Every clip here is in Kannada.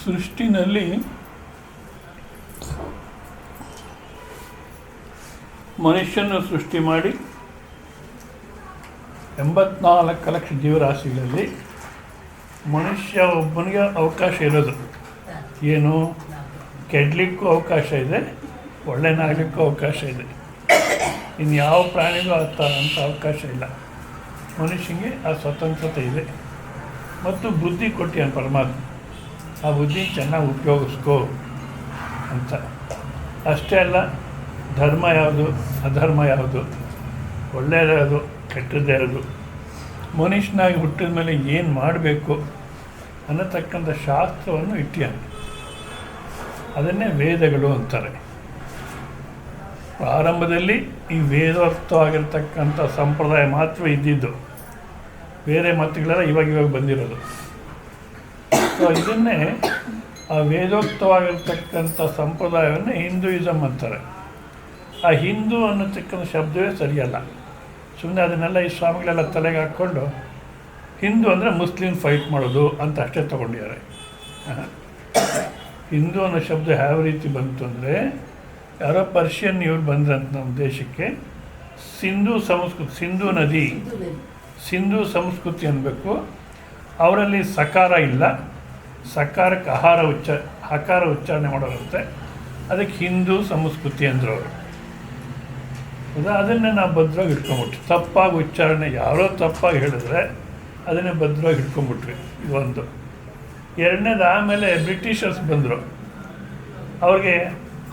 ಸೃಷ್ಟಿನಲ್ಲಿ ಮನುಷ್ಯನ ಸೃಷ್ಟಿ ಮಾಡಿ 84 ಲಕ್ಷ ಜೀವರಾಶಿಗಳಲ್ಲಿ ಮನುಷ್ಯ ಒಬ್ಬನಿಗೆ ಅವಕಾಶ ಇರೋದು. ಏನು, ಕೆಡಲಿಕ್ಕೂ ಅವಕಾಶ ಇದೆ, ಒಳ್ಳೆಯನಾಗಲಿಕ್ಕೂ ಅವಕಾಶ ಇದೆ. ಇನ್ಯಾವ ಪ್ರಾಣಿಗೂ ಅಂಥ ಅವಕಾಶ ಇಲ್ಲ. ಮನುಷ್ಯನಿಗೆ ಆ ಸ್ವತಂತ್ರತೆ ಇದೆ. ಮತ್ತು ಬುದ್ಧಿ ಕೊಟ್ಟಿಯಾನ ಪರಮಾತ್ಮ. ಆ ಬುದ್ಧಿ ಚೆನ್ನಾಗಿ ಉಪಯೋಗಿಸ್ಕೋ ಅಂತ. ಅಷ್ಟೇ ಅಲ್ಲ, ಧರ್ಮ ಯಾವುದು, ಅಧರ್ಮ ಯಾವುದು, ಒಳ್ಳೆಯದು ಯಾವುದು, ಕೆಟ್ಟದ್ದು ಯಾವುದು, ಮನುಷ್ಯನಾಗಿ ಹುಟ್ಟಿದ ಮೇಲೆ ಏನು ಮಾಡಬೇಕು ಅನ್ನತಕ್ಕಂಥ ಶಾಸ್ತ್ರವನ್ನು ಇಟ್ಟಿಯಾನೆ. ಅದನ್ನೇ ವೇದಗಳು ಅಂತಾರೆ. ಪ್ರಾರಂಭದಲ್ಲಿ ಈ ವೇದೋಕ್ತವಾಗಿರ್ತಕ್ಕಂಥ ಸಂಪ್ರದಾಯ ಮಾತ್ರ ಇದ್ದಿದ್ದು. ಬೇರೆ ಮತಗಳೆಲ್ಲ ಇವಾಗ ಬಂದಿರೋದು. ಸೊ ಇದನ್ನೇ ಆ ವೇದೋಕ್ತವಾಗಿರ್ತಕ್ಕಂಥ ಸಂಪ್ರದಾಯವನ್ನು ಹಿಂದೂಯಿಸಮ್ ಅಂತಾರೆ. ಆ ಹಿಂದೂ ಅನ್ನತಕ್ಕಂಥ ಶಬ್ದವೇ ಸರಿಯಲ್ಲ. ಸುಮ್ಮನೆ ಅದನ್ನೆಲ್ಲ ಈ ಸ್ವಾಮಿಗಳೆಲ್ಲ ತಲೆಗೆ ಹಾಕ್ಕೊಂಡು ಹಿಂದೂ ಅಂದರೆ ಮುಸ್ಲಿಂ ಫೈಟ್ ಮಾಡೋದು ಅಂತ ಅಷ್ಟೇ ತೊಗೊಂಡಿದ್ದಾರೆ. ಹಿಂದೂ ಅನ್ನೋ ಶಬ್ದ ಯಾವ ರೀತಿ ಬಂತು ಅಂದರೆ, ಯಾರೋ ಪರ್ಷಿಯನ್ ಇವ್ರು ಬಂದ್ರಂತ ನಮ್ಮ ದೇಶಕ್ಕೆ. ಸಿಂಧೂ ನದಿ, ಸಿಂಧೂ ಸಂಸ್ಕೃತಿ ಅನ್ನಬೇಕು. ಅವರಲ್ಲಿ ಸಕಾರ ಇಲ್ಲ, ಸಕಾರಕ್ಕೆ ಹಕಾರ ಉಚ್ಚಾರಣೆ ಮಾಡೋರಂತೆ. ಅದಕ್ಕೆ ಹಿಂದೂ ಸಂಸ್ಕೃತಿ ಅಂದರು ಅವರು. ಅದನ್ನೇ ನಾವು ಭದ್ರವಾಗಿ ಇಟ್ಕೊಂಬಿಟ್ವಿ. ತಪ್ಪಾಗಿ ಉಚ್ಚಾರಣೆ ಯಾರೋ ತಪ್ಪಾಗಿ ಹೇಳಿದ್ರೆ ಅದನ್ನೇ ಭದ್ರವಾಗಿ ಇಟ್ಕೊಂಬಿಟ್ವಿ. ಇದೊಂದು. ಎರಡನೇದು, ಆಮೇಲೆ ಬ್ರಿಟಿಷರ್ಸ್ ಬಂದರು. ಅವ್ರಿಗೆ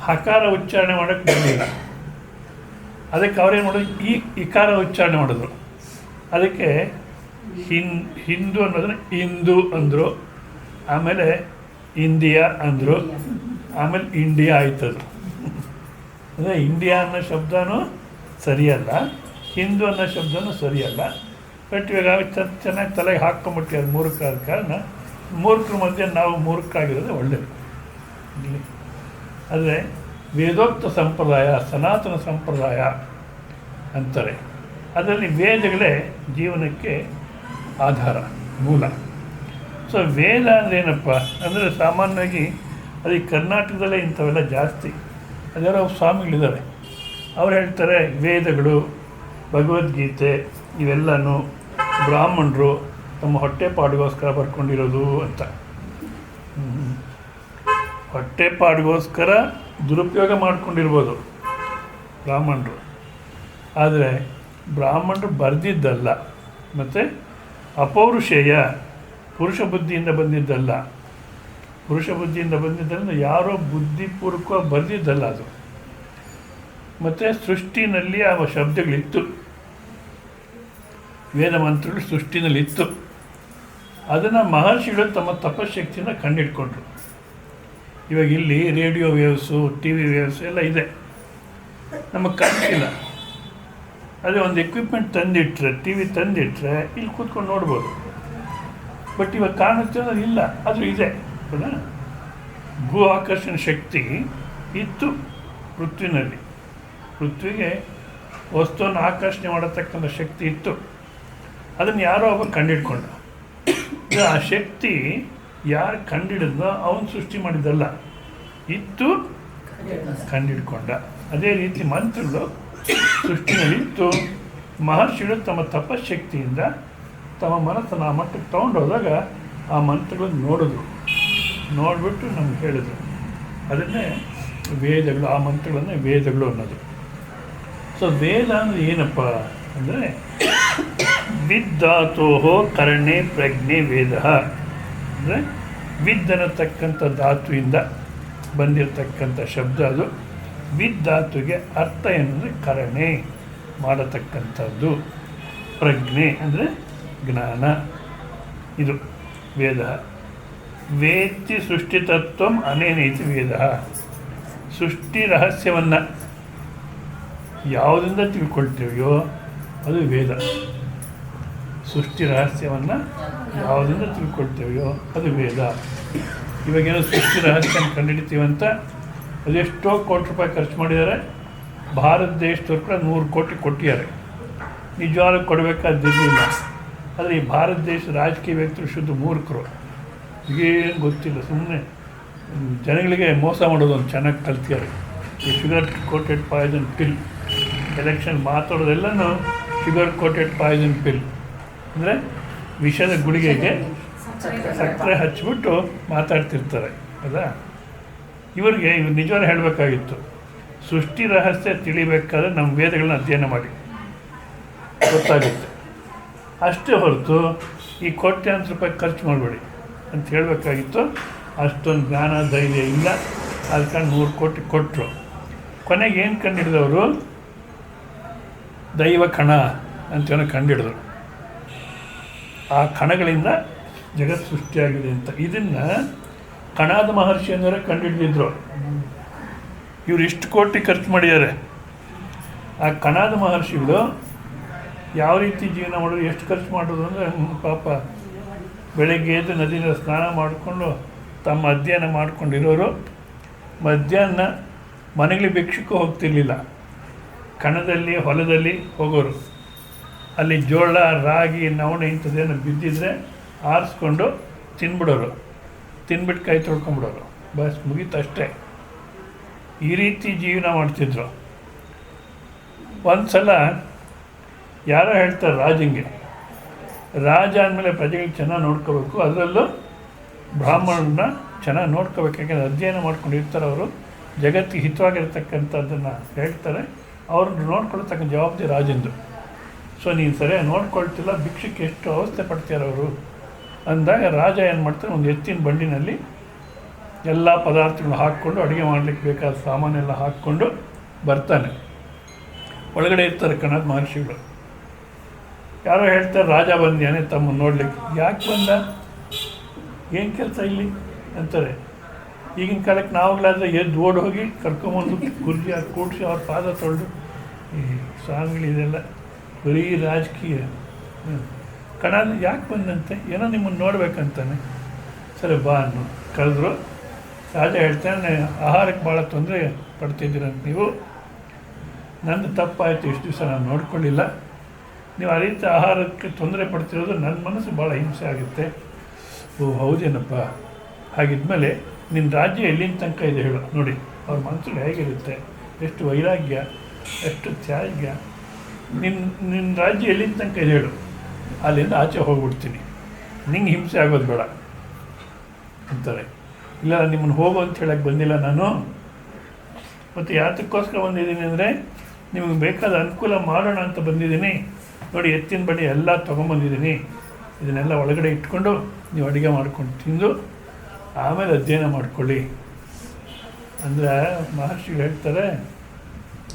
ಹಕಾರ ಉಚ್ಚಾರಣೆ ಮಾಡೋಕ್ಕೆ ಬರಲಿಲ್ಲ. ಅದಕ್ಕೆ ಅವ್ರೇನು ಮಾಡೋದು, ಇಕಾರ ಉಚ್ಚಾರಣೆ ಮಾಡಿದ್ರು. ಅದಕ್ಕೆ ಹಿಂದೂ ಅನ್ನೋದನ್ನ ಹಿಂದೂ ಅಂದರು. ಆಮೇಲೆ ಇಂಡಿಯಾ ಅಂದರು. ಆಮೇಲೆ ಇಂಡಿಯಾ ಆಯ್ತದು. ಅಂದರೆ ಇಂಡಿಯಾ ಅನ್ನೋ ಶಬ್ದನೂ ಸರಿಯಲ್ಲ, ಹಿಂದೂ ಅನ್ನೋ ಶಬ್ದನೂ ಸರಿಯಲ್ಲ. ಬಟ್ ಇವಾಗ ಚೆನ್ನಾಗಿ ತಲೆಗೆ ಹಾಕ್ಕೊಂಬಿಟ್ಟಿದ್ದಾರೆ ಮೂರ್ಖರ ಕಾರಣ. ಮೂರ್ಖರ ಮಧ್ಯೆ ನಾವು ಮೂರ್ಖರಾಗಿರೋದು ಒಳ್ಳೆಯದು. ಆದರೆ ವೇದೋಕ್ತ ಸಂಪ್ರದಾಯ, ಸನಾತನ ಸಂಪ್ರದಾಯ ಅಂತಾರೆ. ಅದರಲ್ಲಿ ವೇದಗಳೇ ಜೀವನಕ್ಕೆ ಆಧಾರ, ಮೂಲ. ಸೊ ವೇದ ಅಂದರೆ ಏನಪ್ಪ ಅಂದರೆ, ಸಾಮಾನ್ಯವಾಗಿ ಅದಕ್ಕೆ ಕರ್ನಾಟಕದಲ್ಲೇ ಇಂಥವೆಲ್ಲ ಜಾಸ್ತಿ. ಅದ್ಯಾರೋ ಸ್ವಾಮಿಗಳಿದ್ದಾರೆ, ಅವ್ರು ಹೇಳ್ತಾರೆ ವೇದಗಳು, ಭಗವದ್ಗೀತೆ ಇವೆಲ್ಲನೂ ಬ್ರಾಹ್ಮಣರು ತಮ್ಮ ಹೊಟ್ಟೆಪಾಡಿಗೋಸ್ಕರ ಬರ್ಕೊಂಡಿರೋದು ಅಂತ. ಹೊಟ್ಟೆಪಾಡಿಗೋಸ್ಕರ ದುರುಪಯೋಗ ಮಾಡ್ಕೊಂಡಿರ್ಬೋದು ಬ್ರಾಹ್ಮಣರು. ಆದರೆ ಬ್ರಾಹ್ಮಣರು ಬರೆದಿದ್ದಲ್ಲ, ಮತ್ತು ಅಪೌರುಷೇಯ, ಪುರುಷ ಬುದ್ಧಿಯಿಂದ ಬಂದಿದ್ದಲ್ಲ. ಪುರುಷ ಬುದ್ಧಿಯಿಂದ ಬಂದಿದ್ದರಿಂದ ಯಾರೋ ಬುದ್ಧಿಪೂರ್ವಕವಾಗಿ ಬರೆದಿದ್ದಲ್ಲ ಅದು. ಮತ್ತು ಸೃಷ್ಟಿನಲ್ಲಿ ಆ ಶಬ್ದಗಳಿತ್ತು, ವೇದ ಮಂತ್ರಗಳು ಸೃಷ್ಟಿನಲ್ಲಿತ್ತು. ಅದನ್ನು ಮಹರ್ಷಿಗಳು ತಮ್ಮ ತಪಶಕ್ತಿಯಿಂದ ಕಂಡಿಡ್ಕೊಂಡ್ರು. ಇವಾಗ ಇಲ್ಲಿ radio waves, T V waves ಎಲ್ಲ ಇದೆ, ನಮಗೆ ಕಾಣಿಸಿಲ್ಲ. ಅದೇ ಒಂದು ಎಕ್ವಿಪ್ಮೆಂಟ್ ತಂದಿಟ್ರೆ, ಟಿ ವಿ ತಂದಿಟ್ರೆ ಇಲ್ಲಿ ಕೂತ್ಕೊಂಡು ನೋಡ್ಬೋದು. ಬಟ್ ಇವಾಗ ಕಾಣುತ್ತೆ ಅನ್ನೋದು ಇಲ್ಲ, ಅದು ಇದೆ. ಭೂ ಆಕರ್ಷಣ ಶಕ್ತಿ ಇತ್ತು ಪೃಥ್ವಿನಲ್ಲಿ. ಪೃಥ್ವಿಗೆ ವಸ್ತುವನ್ನು ಆಕರ್ಷಣೆ ಮಾಡತಕ್ಕಂಥ ಶಕ್ತಿ ಇತ್ತು. ಅದನ್ನು ಯಾರೋ ಒಬ್ಬ ಕಂಡಿಡ್ಕೊಂಡ. ಆ ಶಕ್ತಿ ಯಾರು ಕಂಡಿಡಿದ್ನೋ ಅವನು ಸೃಷ್ಟಿ ಮಾಡಿದ್ದಲ್ಲ, ಇತ್ತು, ಕಂಡಿಡ್ಕೊಂಡ. ಅದೇ ರೀತಿ ಮಂತ್ರಗಳು ಸೃಷ್ಟಿನಲ್ಲಿತ್ತು. ಮಹರ್ಷಿಗಳು ತಮ್ಮ ತಪಶಕ್ತಿಯಿಂದ ತಮ್ಮ ಮನಸ್ಸನ್ನು ಆ ಮಟ್ಟಕ್ಕೆ ತೊಗೊಂಡೋದಾಗ ಆ ಮಂತ್ರಗಳನ್ನು ನೋಡಿಬಿಟ್ಟು ನಮ್ಗೆ ಹೇಳಿದ್ರು. ಅದನ್ನೇ ವೇದಗಳು, ಆ ಮಂತ್ರಗಳನ್ನೇ ವೇದಗಳು ಅನ್ನೋದು. ಸೊ ವೇದ ಅಂದರೆ ಏನಪ್ಪ ಅಂದರೆ, ವಿದ್ದಾತೋ ಕರ್ಣೆ ಪ್ರಜ್ಞೆ ವೇದ. ಅಂದರೆ ವಿದ್ದನ್ನತಕ್ಕಂಥ ಧಾತುವಿಂದ ಬಂದಿರತಕ್ಕಂಥ ಶಬ್ದ ಅದು. ವಿದ್ದಾತುಗೆ ಅರ್ಥ ಏನಂದರೆ ಕರ್ಣೆ, ಮಾಡತಕ್ಕಂಥದ್ದು. ಪ್ರಜ್ಞೆ ಅಂದರೆ ಜ್ಞಾನ. ಇದು ವೇದ. ವೇತ್ತಿ ಸೃಷ್ಟಿತತ್ವ ಅನೇನೈತಿ ವೇದ. ಸೃಷ್ಟಿ ರಹಸ್ಯವನ್ನು ಯಾವುದರಿಂದ ತಿಳ್ಕೊಳ್ತೀವಿಯೋ ಅದು ವೇದ. ಸೃಷ್ಟಿ ರಹಸ್ಯವನ್ನು ಯಾವುದರಿಂದ ತಿಳ್ಕೊಳ್ತೀವಿಯೋ ಅದು ವೇದ. ಇವಾಗೇನೋ ಸೃಷ್ಟಿ ರಹಸ್ಯನ ಕಂಡುಹಿಡಿತೀವಂತ ಅದೆಷ್ಟೋ ಕೋಟಿ ರೂಪಾಯಿ ಖರ್ಚು ಮಾಡಿದ್ದಾರೆ. ಭಾರತ ದೇಶದವ್ರು ಕೂಡ 100 ಕೋಟಿ ಕೊಟ್ಟಿದ್ದಾರೆ. ನಿಜವಾಗ್ಲೂ ಕೊಡಬೇಕಾದಿರಲಿಲ್ಲ. ಆದರೆ ಈ ಭಾರತ ದೇಶದ ರಾಜಕೀಯ ವ್ಯಕ್ತಿಗಳು ಶುದ್ಧ ಮೂರ್ಖರು. ಏನು ಗೊತ್ತಿಲ್ಲ, ಸುಮ್ಮನೆ ಜನಗಳಿಗೆ ಮೋಸ ಮಾಡೋದು ಒಂದು ಚೆನ್ನಾಗಿ ಕಲ್ತಿದ್ದಾರೆ. ಈ ಶುಗರ್ ಕೋಟೆಡ್ ಪಾಯ್ಸನ್ ಪಿಲ್ ಎಲೆಕ್ಷನ್ ಮಾತಾಡೋದೆಲ್ಲನೂ ಶುಗರ್ ಕೋಟೆಡ್ ಪಾಯ್ಸನ್ ಪಿಲ್ ಅಂದರೆ ವಿಷದ ಗುಳಿಗೆಗೆ ಸಕ್ಕರೆ ಹಚ್ಚಿಬಿಟ್ಟು ಮಾತಾಡ್ತಿರ್ತಾರೆ ಹೌದಾ. ಇವ್ರು ನಿಜವಾಗ್ಲೂ ಹೇಳಬೇಕಾಗಿತ್ತು, ಸೃಷ್ಟಿ ರಹಸ್ಯ ತಿಳಿಬೇಕಾದ್ರೆ ನಮ್ಮ ವೇದಗಳನ್ನ ಅಧ್ಯಯನ ಮಾಡಿ ಗೊತ್ತಾಗುತ್ತೆ. ಅಷ್ಟೇ ಹೊರತು ಈ ಕೋಟ್ಯಾಂತರ ರೂಪಾಯಿ ಖರ್ಚು ಮಾಡಬೇಡಿ ಅಂತ ಹೇಳಬೇಕಾಗಿತ್ತು. ಅಷ್ಟೊಂದು ಜ್ಞಾನ ಧೈರ್ಯ ಇಲ್ಲ. ಅದಕ್ಕೆ 100 ಕೋಟಿ ಕೊಟ್ಟರು. ಕೊನೆಗೆ ಏನು ಕಂಡುಹಿಡಿದವರು? ದೈವ ಕಣ ಅಂತೇನೋ ಕಂಡುಹಿಡಿದ್ರು. ಆ ಕಣಗಳಿಂದ ಜಗತ್ತು ಸೃಷ್ಟಿಯಾಗಿದೆ ಅಂತ. ಇದನ್ನು ಕಣಾದ ಮಹರ್ಷಿ ಅಂದರೆ ಕಂಡುಹಿಡಿದಿದ್ರು. ಇವರು ಇಷ್ಟು ಕೋಟಿ ಖರ್ಚು ಮಾಡಿದ್ದಾರೆ. ಆ ಕಣಾದ ಮಹರ್ಷಿಗಳು ಯಾವ ರೀತಿ ಜೀವನ ಮಾಡೋದು, ಎಷ್ಟು ಖರ್ಚು ಮಾಡೋದು ಅಂದರೆ ಪಾಪ ಬೆಳಗ್ಗೆ ಎದ್ದು ನದಿಯಿಂದ ಸ್ನಾನ ಮಾಡಿಕೊಂಡು ತಮ್ಮ ಅಧ್ಯಯನ ಮಾಡ್ಕೊಂಡಿರೋರು ಮಧ್ಯಾಹ್ನ ಮನೆಗಳಿಗೆ ಭಿಕ್ಷಕ್ಕೂ ಹೋಗ್ತಿರ್ಲಿಲ್ಲ. ಕಣದಲ್ಲಿ ಹೊಲದಲ್ಲಿ ಹೋಗೋರು. ಅಲ್ಲಿ ಜೋಳ ರಾಗಿ ನವಣೆ ಇಂಥದ್ದೇನು ಬಿದ್ದಿದ್ರೆ ಆರಿಸ್ಕೊಂಡು ತಿನ್ಬಿಡೋರು. ತಿನ್ಬಿಟ್ಟು ಕೈ ತೊಳ್ಕೊಂಬಿಡೋರು. ಬಸ್ ಮುಗೀತು ಅಷ್ಟೇ. ಈ ರೀತಿ ಜೀವನ ಮಾಡ್ತಿದ್ರು. ಒಂದು ಸಲ ಯಾರೋ ಹೇಳ್ತಾರೆ ರಾಜಂಗೆ, ರಾಜ ಅಂದಮೇಲೆ ಪ್ರಜೆಗಳಿಗೆ ಚೆನ್ನಾಗಿ ನೋಡ್ಕೋಬೇಕು, ಅದರಲ್ಲೂ ಬ್ರಾಹ್ಮಣನ ಚೆನ್ನಾಗಿ ನೋಡ್ಕೋಬೇಕು. ಯಾಕೆಂದರೆ ಅಧ್ಯಯನ ಮಾಡ್ಕೊಂಡಿರ್ತಾರೆ ಅವರು, ಜಗತ್ತಿಗೆ ಹಿತವಾಗಿರ್ತಕ್ಕಂಥದ್ದನ್ನು ಹೇಳ್ತಾರೆ. ಅವ್ರನ್ನ ನೋಡ್ಕೊಳ್ತಕ್ಕಂಥ ಜವಾಬ್ದಾರಿ ರಾಜಂದು. ಸೊ ನೀನು ಸರಿಯಾಗಿ ನೋಡ್ಕೊಳ್ತಿಲ್ಲ, ಭಿಕ್ಷಕ್ಕೆ ಎಷ್ಟು ಅವಸ್ಥೆ ಪಡ್ತಾರೆ ಅವರು ಅಂದಾಗ ರಾಜ ಏನು ಮಾಡ್ತಾರೆ, ಒಂದು ಎತ್ತಿನ ಬಂಡಿನಲ್ಲಿ ಎಲ್ಲ ಪದಾರ್ಥಗಳು ಹಾಕ್ಕೊಂಡು ಅಡುಗೆ ಮಾಡಲಿಕ್ಕೆ ಬೇಕಾದ ಸಾಮಾನೆಲ್ಲ ಹಾಕ್ಕೊಂಡು ಬರ್ತಾನೆ. ಒಳಗಡೆ ಇರ್ತಾರೆ ಕಣಾದ ಮಹರ್ಷಿಗಳು. ಯಾರೋ ಹೇಳ್ತಾರೆ ರಾಜ ಬಂದ್ಯಾನೆ ತಮ್ಮನ್ನು ನೋಡ್ಲಿಕ್ಕೆ. ಯಾಕೆ ಬಂದ, ಏನು ಕೆಲಸ ಇಲ್ಲಿ ಅಂತಾರೆ. ಈಗಿನ ಕಾಲಕ್ಕೆ ನಾವುಗಳಾದರೆ ಎದ್ದು ಓಡಿ ಹೋಗಿ ಕರ್ಕೊಂಬಂದು ಕುರ್ಜಿ ಕೂಡಿಸಿ ಅವ್ರ ಪಾದ ತೊಳೆದು ಈ ಸ್ವಾಮಿಗಳಿದೆಲ್ಲ ಬರೀ ರಾಜಕೀಯ. ಕಣಾದ ಯಾಕೆ ಬಂದಂತೆ, ಏನೋ ನಿಮ್ಮನ್ನು ನೋಡ್ಬೇಕಂತಾನೆ. ಸರಿ ಬಾ ಅನ್ನು ಕರೆದ್ರು. ರಾಜ ಹೇಳ್ತಾನೆ, ಆಹಾರಕ್ಕೆ ಭಾಳ ತೊಂದರೆ ಪಡ್ತಿದ್ದೀರಂತ ನೀವು. ನಂದು ತಪ್ಪಾಯಿತು, ಇಷ್ಟು ದಿವಸ ನಾನು ನೋಡ್ಕೊಳ್ಳಿಲ್ಲ. ನೀವು ಆ ರೀತಿ ಆಹಾರಕ್ಕೆ ತೊಂದರೆ ಪಡ್ತಿರೋದು ನನ್ನ ಮನಸ್ಸು ಭಾಳ ಹಿಂಸೆ ಆಗುತ್ತೆ. ಓ ಹೌದೇನಪ್ಪ, ಹಾಗಿದ್ಮೇಲೆ ನಿನ್ನ ರಾಜ್ಯ ಎಲ್ಲಿನ ತನಕ ಇದೆ ಹೇಳು. ನೋಡಿ ಅವ್ರ ಮನಸ್ಸಲ್ಲಿ ಹೇಗಿರುತ್ತೆ, ಎಷ್ಟು ವೈರಾಗ್ಯ, ಎಷ್ಟು ತ್ಯಾಜ್ಯ. ನಿನ್ನ ರಾಜ್ಯ ಎಲ್ಲಿನ ತನಕ ಇದೆ ಹೇಳು, ಅಲ್ಲಿಂದ ಆಚೆ ಹೋಗ್ಬಿಡ್ತೀನಿ, ನಿಂಗೆ ಹಿಂಸೆ ಆಗೋದು ಬೇಡ ಅಂತಾರೆ. ಇಲ್ಲ ನಿಮ್ಮನ್ನು ಹೋಗು ಅಂತ ಹೇಳಕ್ಕೆ ಬಂದಿಲ್ಲ ನಾನು. ಮತ್ತು ಯಾತಕ್ಕೋಸ್ಕರ ಬಂದಿದ್ದೀನಿ ಅಂದರೆ ನಿಮಗೆ ಬೇಕಾದ ಅನುಕೂಲ ಮಾಡೋಣ ಅಂತ ಬಂದಿದ್ದೀನಿ. ನೋಡಿ ಎತ್ತಿನ ಬಡಿ ಎಲ್ಲ ತೊಗೊಂಬಂದಿದ್ದೀನಿ. ಇದನ್ನೆಲ್ಲ ಒಳಗಡೆ ಇಟ್ಕೊಂಡು ನೀವು ಅಡುಗೆ ಮಾಡ್ಕೊಂಡು ತಿಂದು ಆಮೇಲೆ ಅಧ್ಯಯನ ಮಾಡ್ಕೊಳ್ಳಿ ಅಂದರೆ ಮಹರ್ಷಿಗಳು ಹೇಳ್ತಾರೆ,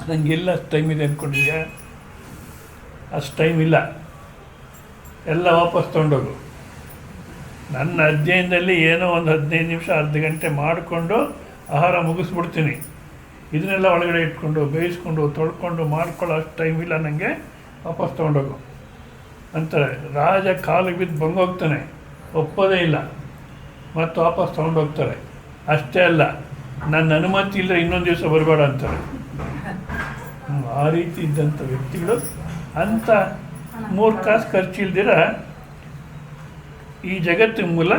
ನನಗೆಲ್ಲ ಅಷ್ಟು ಟೈಮ್ ಇದೆ ಅಂದ್ಕೊಂಡಿದ್ಯಾ? ಅಷ್ಟು ಟೈಮ್ ಇಲ್ಲ, ಎಲ್ಲ ವಾಪಸ್ ತೊಗೊಂಡೋಗು. ನನ್ನ ಅಧ್ಯಯನದಲ್ಲಿ ಏನೋ ಒಂದು 15 ನಿಮಿಷ ಅರ್ಧ ಗಂಟೆ ಮಾಡಿಕೊಂಡು ಆಹಾರ ಮುಗಿಸ್ಬಿಡ್ತೀನಿ. ಇದನ್ನೆಲ್ಲ ಒಳಗಡೆ ಇಟ್ಕೊಂಡು ಬೇಯಿಸ್ಕೊಂಡು ತೊಳ್ಕೊಂಡು ಮಾಡ್ಕೊಳ್ಳೋ ಅಷ್ಟು ಟೈಮ್ ಇಲ್ಲ ನನಗೆ, ವಾಪಸ್ ತೊಗೊಂಡೋಗು ಅಂತಾರೆ. ರಾಜ ಕಾಲಿಗೆ ಬಿದ್ದು ಬಂಗೋಗ್ತಾನೆ, ಒಪ್ಪೋದೇ ಇಲ್ಲ, ಮತ್ತು ವಾಪಸ್ ತೊಗೊಂಡೋಗ್ತಾರೆ. ಅಷ್ಟೇ ಅಲ್ಲ, ನನ್ನ ಅನುಮತಿ ಇಲ್ಲದೆ ಇನ್ನೊಂದು ದಿವಸ ಬರಬೇಡ ಅಂತಾರೆ. ಆ ರೀತಿ ಇದ್ದಂಥ ವ್ಯಕ್ತಿಗಳು ಅಂಥ 3 ಕಾಸು ಖರ್ಚಿಲ್ದಿರ ಈ ಜಗತ್ತಿನ ಮೂಲ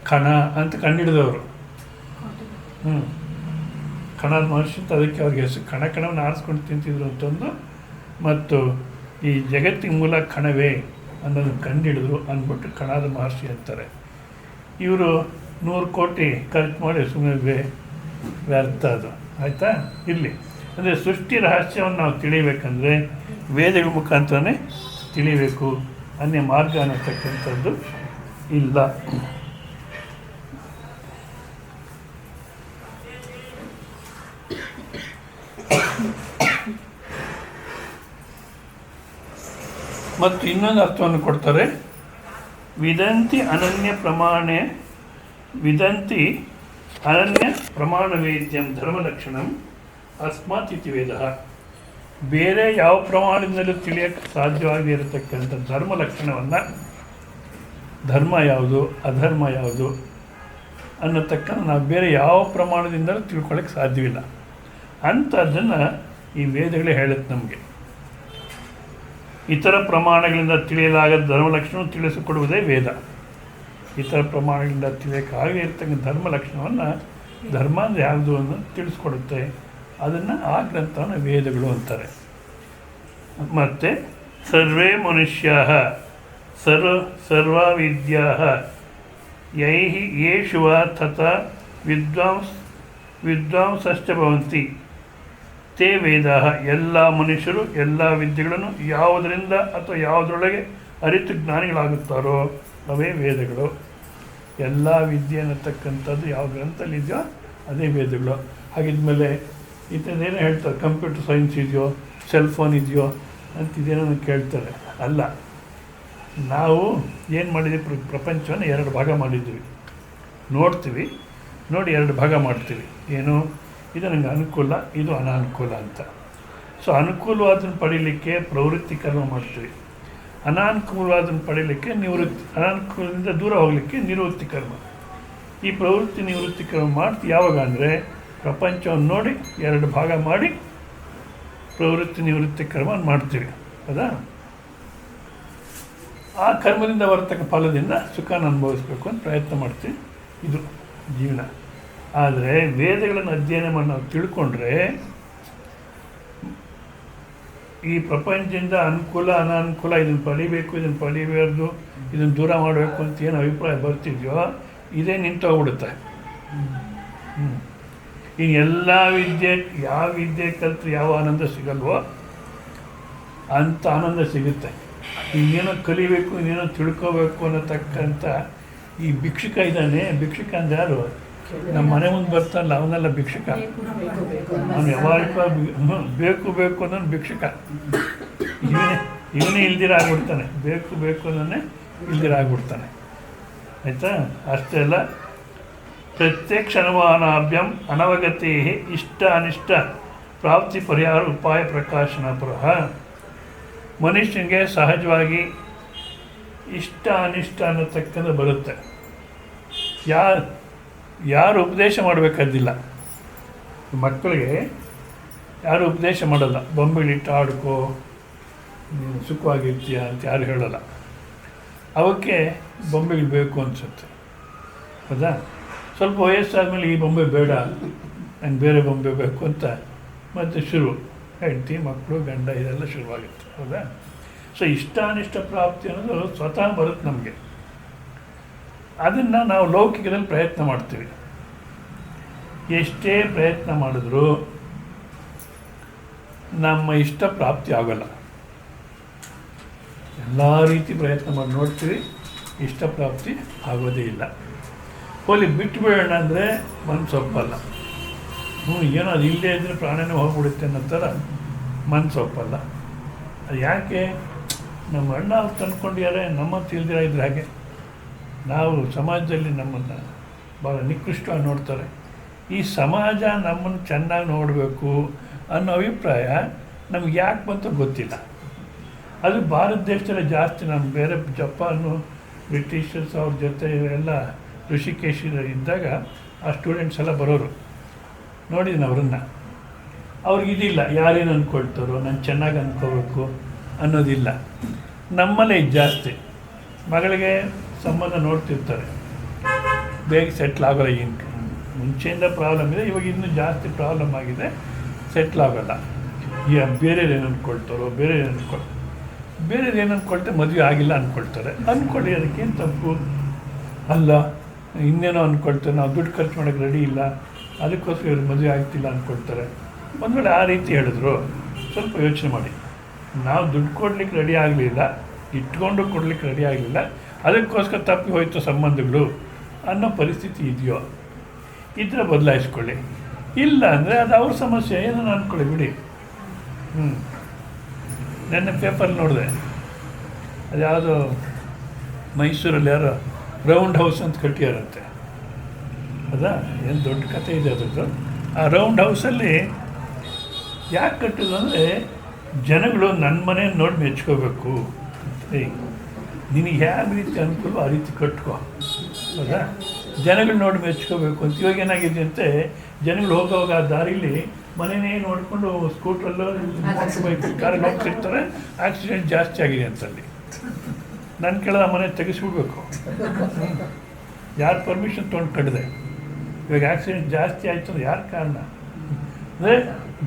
ಕಣ ಅಂತ ಕಂಡುಹಿಡಿದವರು. ಕಣದ ಮಹರ್ಷಿ ಅಂತ ಅದಕ್ಕೆ ಅವ್ರಿಗೆ ಹೆಸರು. ಕಣವನ್ನು ಆರಿಸ್ಕೊಂಡು ತಿಂತಿದ್ರು ಅಂತಂದು, ಮತ್ತು ಈ ಜಗತ್ತಿನ ಮೂಲ ಕಣವೇ ಅನ್ನೋದನ್ನು ಕಂಡುಹಿಡಿದ್ರು ಅಂದ್ಬಿಟ್ಟು ಕಣಾದ ಮಹರ್ಷಿ ಅಂತಾರೆ. ಇವರು 100 ಕೋಟಿ ಖರ್ಚು ಮಾಡಿ ಸುಮ್ಮನೆ ವ್ಯರ್ಥ ಅದು. ಆಯಿತಾ? ಇಲ್ಲಿ ಅಂದರೆ ಸೃಷ್ಟಿ ರಹಸ್ಯವನ್ನು ನಾವು ತಿಳಿಬೇಕಂದ್ರೆ ವೇದಗಳ ಮುಖಾಂತರನೇ ತಿಳಿಬೇಕು, ಅನ್ಯ ಮಾರ್ಗ ಅನ್ನತಕ್ಕಂಥದ್ದು ಇಲ್ಲ. ಮತ್ತು ಇನ್ನೊಂದು ಅರ್ಥವನ್ನು ಕೊಡ್ತಾರೆ, ವಿದಂತಿ ಅನನ್ಯ ಪ್ರಮಾಣ ವೇದ್ಯಂ ಧರ್ಮಲಕ್ಷಣಂ ಅಸ್ಮಾತ್ ಇತಿ ವೇದ. ಬೇರೆ ಯಾವ ಪ್ರಮಾಣದಿಂದಲೂ ತಿಳಿಯೋಕ್ಕೆ ಸಾಧ್ಯವಾಗದೇ ಇರತಕ್ಕಂಥ ಧರ್ಮ ಲಕ್ಷಣವನ್ನು, ಧರ್ಮ ಯಾವುದು ಅಧರ್ಮ ಯಾವುದು ಅನ್ನತಕ್ಕಂಥ ನಾವು ಬೇರೆ ಯಾವ ಪ್ರಮಾಣದಿಂದಲೂ ತಿಳ್ಕೊಳ್ಳೋಕ್ಕೆ ಸಾಧ್ಯವಿಲ್ಲ. ಅಂಥದ್ದನ್ನು ಈ ವೇದಗಳೇ ಹೇಳುತ್ತೆ ನಮಗೆ. ಇತರ ಪ್ರಮಾಣಗಳಿಂದ ತಿಳಿಯಲಾಗದ ಧರ್ಮಲಕ್ಷಣವನ್ನು ತಿಳಿಸಿಕೊಡುವುದೇ ವೇದ. ಇತರ ಪ್ರಮಾಣಗಳಿಂದ ತಿಳಿಯೋಕ್ಕಾಗದೇ ಇರತಕ್ಕಂಥ ಧರ್ಮ ಲಕ್ಷಣವನ್ನು ಧರ್ಮ ಅಂದರೆ ಯಾವುದು ಅನ್ನೋ ತಿಳಿಸ್ಕೊಡುತ್ತೆ. ಅದನ್ನು ಆ ಗ್ರಂಥವನ್ನು ವೇದಗಳು ಅಂತಾರೆ. ಮತ್ತು ಸರ್ವೇ ಮನುಷ್ಯಾ ಸರ್ವ ವಿದ್ಯಾ ಯೇಷು ವಾ ತಥಾ ವಿದ್ವಾಂಸಶ್ಚ ಭವಂತಿ ತೇ ವೇದಾ. ಎಲ್ಲ ಮನುಷ್ಯರು ಎಲ್ಲ ವಿದ್ಯೆಗಳನ್ನು ಯಾವುದರಿಂದ ಅಥವಾ ಯಾವುದರೊಳಗೆ ಅರಿತು ಜ್ಞಾನಿಗಳಾಗುತ್ತಾರೋ ಅವೇ ವೇದಗಳು. ಎಲ್ಲ ವಿದ್ಯೆ ಅನ್ನತಕ್ಕಂಥದ್ದು ಯಾವ ಗ್ರಂಥದಲ್ಲಿ ಇದೆಯೋ ಅದೇ ವೇದಗಳು. ಹಾಗಿದ್ಮೇಲೆ ಇಂಥದ್ದೇನೋ ಹೇಳ್ತಾರೆ, ಕಂಪ್ಯೂಟರ್ ಸೈನ್ಸ್ ಇದೆಯೋ, ಸೆಲ್ ಫೋನ್ ಇದೆಯೋ ಅಂತಿದೇನೋ ಕೇಳ್ತಾರೆ. ಅಲ್ಲ, ನಾವು ಏನು ಮಾಡಿದ್ವಿ, ಪ್ರಪಂಚವನ್ನು 2 ಭಾಗ ಮಾಡಿದ್ವಿ. ನೋಡ್ತೀವಿ, ನೋಡಿ 2 ಭಾಗ ಮಾಡ್ತೀವಿ. ಏನು, ಇದು ನನಗೆ ಅನುಕೂಲ, ಇದು ಅನಾನುಕೂಲ ಅಂತ. ಸೊ ಅನುಕೂಲವಾದನ್ನು ಪಡೀಲಿಕ್ಕೆ ಪ್ರವೃತ್ತಿ ಕರ್ಮ ಮಾಡ್ತೀವಿ, ಅನಾನುಕೂಲವಾದನ್ನು ಪಡೀಲಿಕ್ಕೆ ನಿವೃತ್ತಿ, ಅನಾನುಕೂಲದಿಂದ ದೂರ ಹೋಗಲಿಕ್ಕೆ ನಿವೃತ್ತಿ ಕರ್ಮ. ಈ ಪ್ರವೃತ್ತಿ ನಿವೃತ್ತಿ ಕರ್ಮ ಮಾಡ್ತೀವಿ ಯಾವಾಗ ಅಂದರೆ ಪ್ರಪಂಚವನ್ನು ನೋಡಿ 2 ಭಾಗ ಮಾಡಿ ಪ್ರವೃತ್ತಿ ನಿವೃತ್ತಿ ಕರ್ಮ ಮಾಡ್ತೀವಿ. ಹೌದಾ? ಆ ಕರ್ಮದಿಂದ ಬರತಕ್ಕ ಫಲದಿಂದ ಸುಖನ ಅನುಭವಿಸ್ಬೇಕು ಅಂತ ಪ್ರಯತ್ನ ಮಾಡ್ತೀವಿ. ಇದು ಜೀವನ. ಆದರೆ ವೇದಗಳನ್ನು ಅಧ್ಯಯನ ಮಾಡಿ ನಾವು ತಿಳ್ಕೊಂಡ್ರೆ ಈ ಪ್ರಪಂಚದಿಂದ ಅನುಕೂಲ ಅನಾನುಕೂಲ, ಇದನ್ನು ಪಡಿಬೇಕು, ಇದನ್ನು ಪಡಿಬಾರ್ದು, ಇದನ್ನು ದೂರ ಮಾಡಬೇಕು ಅಂತ ಏನು ಅಭಿಪ್ರಾಯ ಬರ್ತಿದೆಯೋ ಇದೇ ನಿಂತೋಗ್ಬಿಡುತ್ತೆ. ಇನ್ನು ಎಲ್ಲ ಯಾವ ವಿದ್ಯೆ ಕಲಿತ್ರೆ ಯಾವ ಆನಂದ ಸಿಗಲ್ವೋ ಅಂಥ ಆನಂದ ಸಿಗುತ್ತೆ. ಇನ್ನೇನೋ ಕಲಿಬೇಕು, ಇನ್ನೇನೋ ತಿಳ್ಕೋಬೇಕು ಅನ್ನತಕ್ಕಂಥ ಈ ಭಿಕ್ಷುಕ ಇದ್ದಾನೆ. ಭಿಕ್ಷುಕ ಅಂದರೆ ಯಾರು? ನಮ್ಮ ಮನೆ ಮುಂದೆ ಬರ್ತಾನಲ್ಲ ಅವನೆಲ್ಲ ಭಿಕ್ಷುಕ. ಅವನು ಯಾವಾಗ ಬೇಕು ಅನ್ನೋನು ಭಿಕ್ಷುಕ. ಇವನೇ ಇಲ್ದಿರ ಆಗ್ಬಿಡ್ತಾನೆ. ಬೇಕು ಅನ್ನೋನೇ ಇಲ್ದಿರ ಆಗ್ಬಿಡ್ತಾನೆ. ಆಯಿತಾ? ಅಷ್ಟೇ ಅಲ್ಲ, ಪ್ರತ್ಯಕ್ಷ ಅನುಮಾನಾಭ್ಯಂ ಅನವಗತಿ ಇಷ್ಟ ಅನಿಷ್ಟ ಪ್ರಾಪ್ತಿ ಪರಿಹಾರ ಉಪಾಯ ಪ್ರಕಾಶನ ಪುರಃ. ಮನುಷ್ಯನಿಗೆ ಸಹಜವಾಗಿ ಇಷ್ಟ ಅನಿಷ್ಟ ಅನ್ನತಕ್ಕಂಥ ಬರುತ್ತೆ. ಯಾರು ಉಪದೇಶ ಮಾಡಬೇಕಾದಿಲ್ಲ. ಮಕ್ಕಳಿಗೆ ಯಾರು ಉಪದೇಶ ಮಾಡಲ್ಲ. ಬೊಂಬೆಲಿಟ್ಟು ಆಡ್ಕೋ, ನೀನು ಸುಖವಾಗಿರ್ತೀಯ ಅಂತ ಯಾರು ಹೇಳಲ್ಲ. ಅವಕ್ಕೆ ಬೊಂಬೆಗಳು ಬೇಕು ಅನಿಸುತ್ತೆ. ಹೌದಾ? ಸ್ವಲ್ಪ ವಯಸ್ಸಾದಮೇಲೆ ಈ ಬೊಂಬೆ ಬೇಡ, ನಂಗೆ ಬೇರೆ ಬೊಂಬೆ ಬೇಕು ಅಂತ ಮತ್ತು ಶುರು. ಹೆಂಡತಿ, ಮಕ್ಕಳು, ಗಂಡ ಇದೆಲ್ಲ ಶುರುವಾಗುತ್ತೆ. ಹೌದಾ? ಸೊ ಇಷ್ಟಾನಿಷ್ಟ ಪ್ರಾಪ್ತಿ ಅನ್ನೋದು ಸ್ವತಃ ಬರುತ್ತೆ ನಮಗೆ. ಅದನ್ನು ನಾವು ಲೌಕಿಕದಲ್ಲಿ ಪ್ರಯತ್ನ ಮಾಡ್ತೀವಿ. ಎಷ್ಟೇ ಪ್ರಯತ್ನ ಮಾಡಿದ್ರೂ ನಮ್ಮ ಇಷ್ಟ ಪ್ರಾಪ್ತಿ ಆಗೋಲ್ಲ. ಎಲ್ಲ ರೀತಿ ಪ್ರಯತ್ನ ಮಾಡಿ ನೋಡ್ತೀವಿ, ಇಷ್ಟ ಪ್ರಾಪ್ತಿ ಆಗೋದೇ ಇಲ್ಲ. ಹೋಲಿ ಬಿಟ್ಟು ಬಿಡೋಣ ಅಂದರೆ ಮನಸ್ಸು ಒಪ್ಪಲ್ಲ. ಏನೋ ಅದು ಇಲ್ಲದೇ ಇದ್ದರೆ ಪ್ರಾಣನೇ ಹೋಗ್ಬಿಡುತ್ತೆ ಅನ್ನೋ ಥರ ಮನಸ್ಸು ಒಪ್ಪಲ್ಲ. ಅದು ಯಾಕೆ? ನಮ್ಮ ಅಣ್ಣ ಅವ್ರು ತಂದ್ಕೊಂಡಿದ್ದಾರೆ, ನಮ್ಮ ತಿಳಿದಿರ ಇದ್ರೆ ಹಾಗೆ. ನಾವು ಸಮಾಜದಲ್ಲಿ ನಮ್ಮನ್ನು ಭಾಳ ನಿಕೃಷ್ಟವಾಗಿ ನೋಡ್ತಾರೆ. ಈ ಸಮಾಜ ನಮ್ಮನ್ನು ಚೆನ್ನಾಗಿ ನೋಡಬೇಕು ಅನ್ನೋ ಅಭಿಪ್ರಾಯ ನಮ್ಗೆ ಯಾಕೆ ಬಂತು ಗೊತ್ತಿಲ್ಲ. ಅದು ಭಾರತ ದೇಶದಲ್ಲೇ ಜಾಸ್ತಿ. ನಾನು ಬೇರೆ ಜಪಾನು, ಬ್ರಿಟಿಷರ್ಸ್ ಅವ್ರ ಜೊತೆ ಎಲ್ಲ ಋಷಿಕೇಶ ಇದ್ದಾಗ ಆ ಸ್ಟೂಡೆಂಟ್ಸ್ ಎಲ್ಲ ಬರೋರು ನೋಡಿದ್ದೀನಿ ಅವರನ್ನು. ಅವ್ರಿಗಿದಿಲ್ಲ, ಯಾರೇನು ಅಂದ್ಕೊಳ್ತಾರೋ, ನಾನು ಚೆನ್ನಾಗಿ ಅಂದ್ಕೋಬೇಕು ಅನ್ನೋದಿಲ್ಲ. ನಮ್ಮಲ್ಲೇ ಇದು ಜಾಸ್ತಿ. ಮಗಳಿಗೆ ಸಂಬಂಧ ನೋಡ್ತಿರ್ತಾರೆ, ಬೇಗ ಸೆಟ್ಲ್ ಆಗೋಲ್ಲ. ಏನು ಮುಂಚೆಯಿಂದ ಪ್ರಾಬ್ಲಮ್ ಇದೆ, ಇವಾಗ ಇನ್ನೂ ಜಾಸ್ತಿ ಪ್ರಾಬ್ಲಮ್ ಆಗಿದೆ, ಸೆಟ್ಲ್ ಆಗೋಲ್ಲ. ಬೇರೆಯವ್ರು ಏನು ಅಂದ್ಕೊಳ್ತಾರೋ, ಬೇರೆಯವ್ರು ಏನು ಅಂದ್ಕೊಳ್ತಾರೆ, ಮದುವೆ ಆಗಿಲ್ಲ ಅಂದ್ಕೊಳ್ತಾರೆ. ಅಂದ್ಕೊಳ್ಳಿ, ಅದಕ್ಕೇನು ತಪ್ಪು ಅಲ್ಲ. ಇನ್ನೇನೋ ಅಂದ್ಕೊಳ್ತಾರೆ, ನಾವು ದುಡ್ಡು ಖರ್ಚು ಮಾಡೋಕ್ಕೆ ರೆಡಿ ಇಲ್ಲ, ಅದಕ್ಕೋಸ್ಕರ ಇವ್ರು ಮದುವೆ ಆಗ್ತಿಲ್ಲ ಅಂದ್ಕೊಳ್ತಾರೆ. ಒಂದು ವೇಳೆ ಆ ರೀತಿ ಹೇಳಿದ್ರು ಸ್ವಲ್ಪ ಯೋಚನೆ ಮಾಡಿ. ನಾವು ದುಡ್ಡು ಕೊಡ್ಲಿಕ್ಕೆ ರೆಡಿ ಆಗಲಿಲ್ಲ, ಇಟ್ಕೊಂಡು ಕೊಡ್ಲಿಕ್ಕೆ ರೆಡಿ ಆಗಲಿಲ್ಲ, ಅದಕ್ಕೋಸ್ಕರ ತಪ್ಪಿ ಹೋಯ್ತು ಸಂಬಂಧಗಳು ಅನ್ನೋ ಪರಿಸ್ಥಿತಿ ಇದೆಯೋ ಇದ್ರೆ ಬದಲಾಯಿಸ್ಕೊಳ್ಳಿ. ಇಲ್ಲ ಅಂದರೆ ಅದು ಅವ್ರ ಸಮಸ್ಯೆ, ಏನೋ ಅಂದ್ಕೊಳ್ಳಿ, ಬಿಡಿ. ನೆನ್ನೆ ಪೇಪರ್ ನೋಡಿದೆ, ಅದು ಯಾವುದೋ ಮೈಸೂರಲ್ಲಿ ಯಾರೋ ರೌಂಡ್ ಹೌಸ್ ಅಂತ ಕಟ್ಟಿಯಾರಂತೆ. ಅದಾ ಏನು ದೊಡ್ಡ ಕಥೆ ಇದೆ ಅದರದ್ದು. ಆ ರೌಂಡ್ ಹೌಸಲ್ಲಿ ಯಾಕೆ ಕಟ್ಟಿದ್ರು ಅಂದರೆ ಜನಗಳು ನನ್ನ ಮನೆ ನೋಡಿ ಮೆಚ್ಕೋಬೇಕು. ನಿನಗೆ ಯಾವ ರೀತಿ ಅನುಕೂಲ ಆ ರೀತಿ ಕಟ್ಕೋ. ಹೌದಾ? ಜನಗಳು ನೋಡಿ ಮೆಚ್ಕೋಬೇಕು ಅಂತ. ಇವಾಗ ಏನಾಗಿದೆ ಅಂತೆ, ಜನಗಳು ಹೋಗೋವಾಗ ಆ ದಾರಿಲಿ ಮನೆಯೇ ನೋಡಿಕೊಂಡು ಸ್ಕೂಟ್ರಲ್ಲೋ ಬೈಕ್ ಕಾರಲ್ಲಿ ಹೋಗ್ತಿರ್ತಾರೆ. ಆಕ್ಸಿಡೆಂಟ್ ಜಾಸ್ತಿ ಆಗಿದೆ ಅಂತಲ್ಲಿ. ನನ್ನ ಕೆಳಗೆ ಮನೆ ತೆಗೆಸ್ಬಿಡ್ಬೇಕು. ಯಾರು ಪರ್ಮಿಷನ್ ತೊಗೊಂಡು ಕಟ್ಟಿದೆ ಇವಾಗ ಆಕ್ಸಿಡೆಂಟ್ ಜಾಸ್ತಿ ಆಯಿತು ಅಂದ್ರೆ ಯಾರು ಕಾರಣ ಅಂದರೆ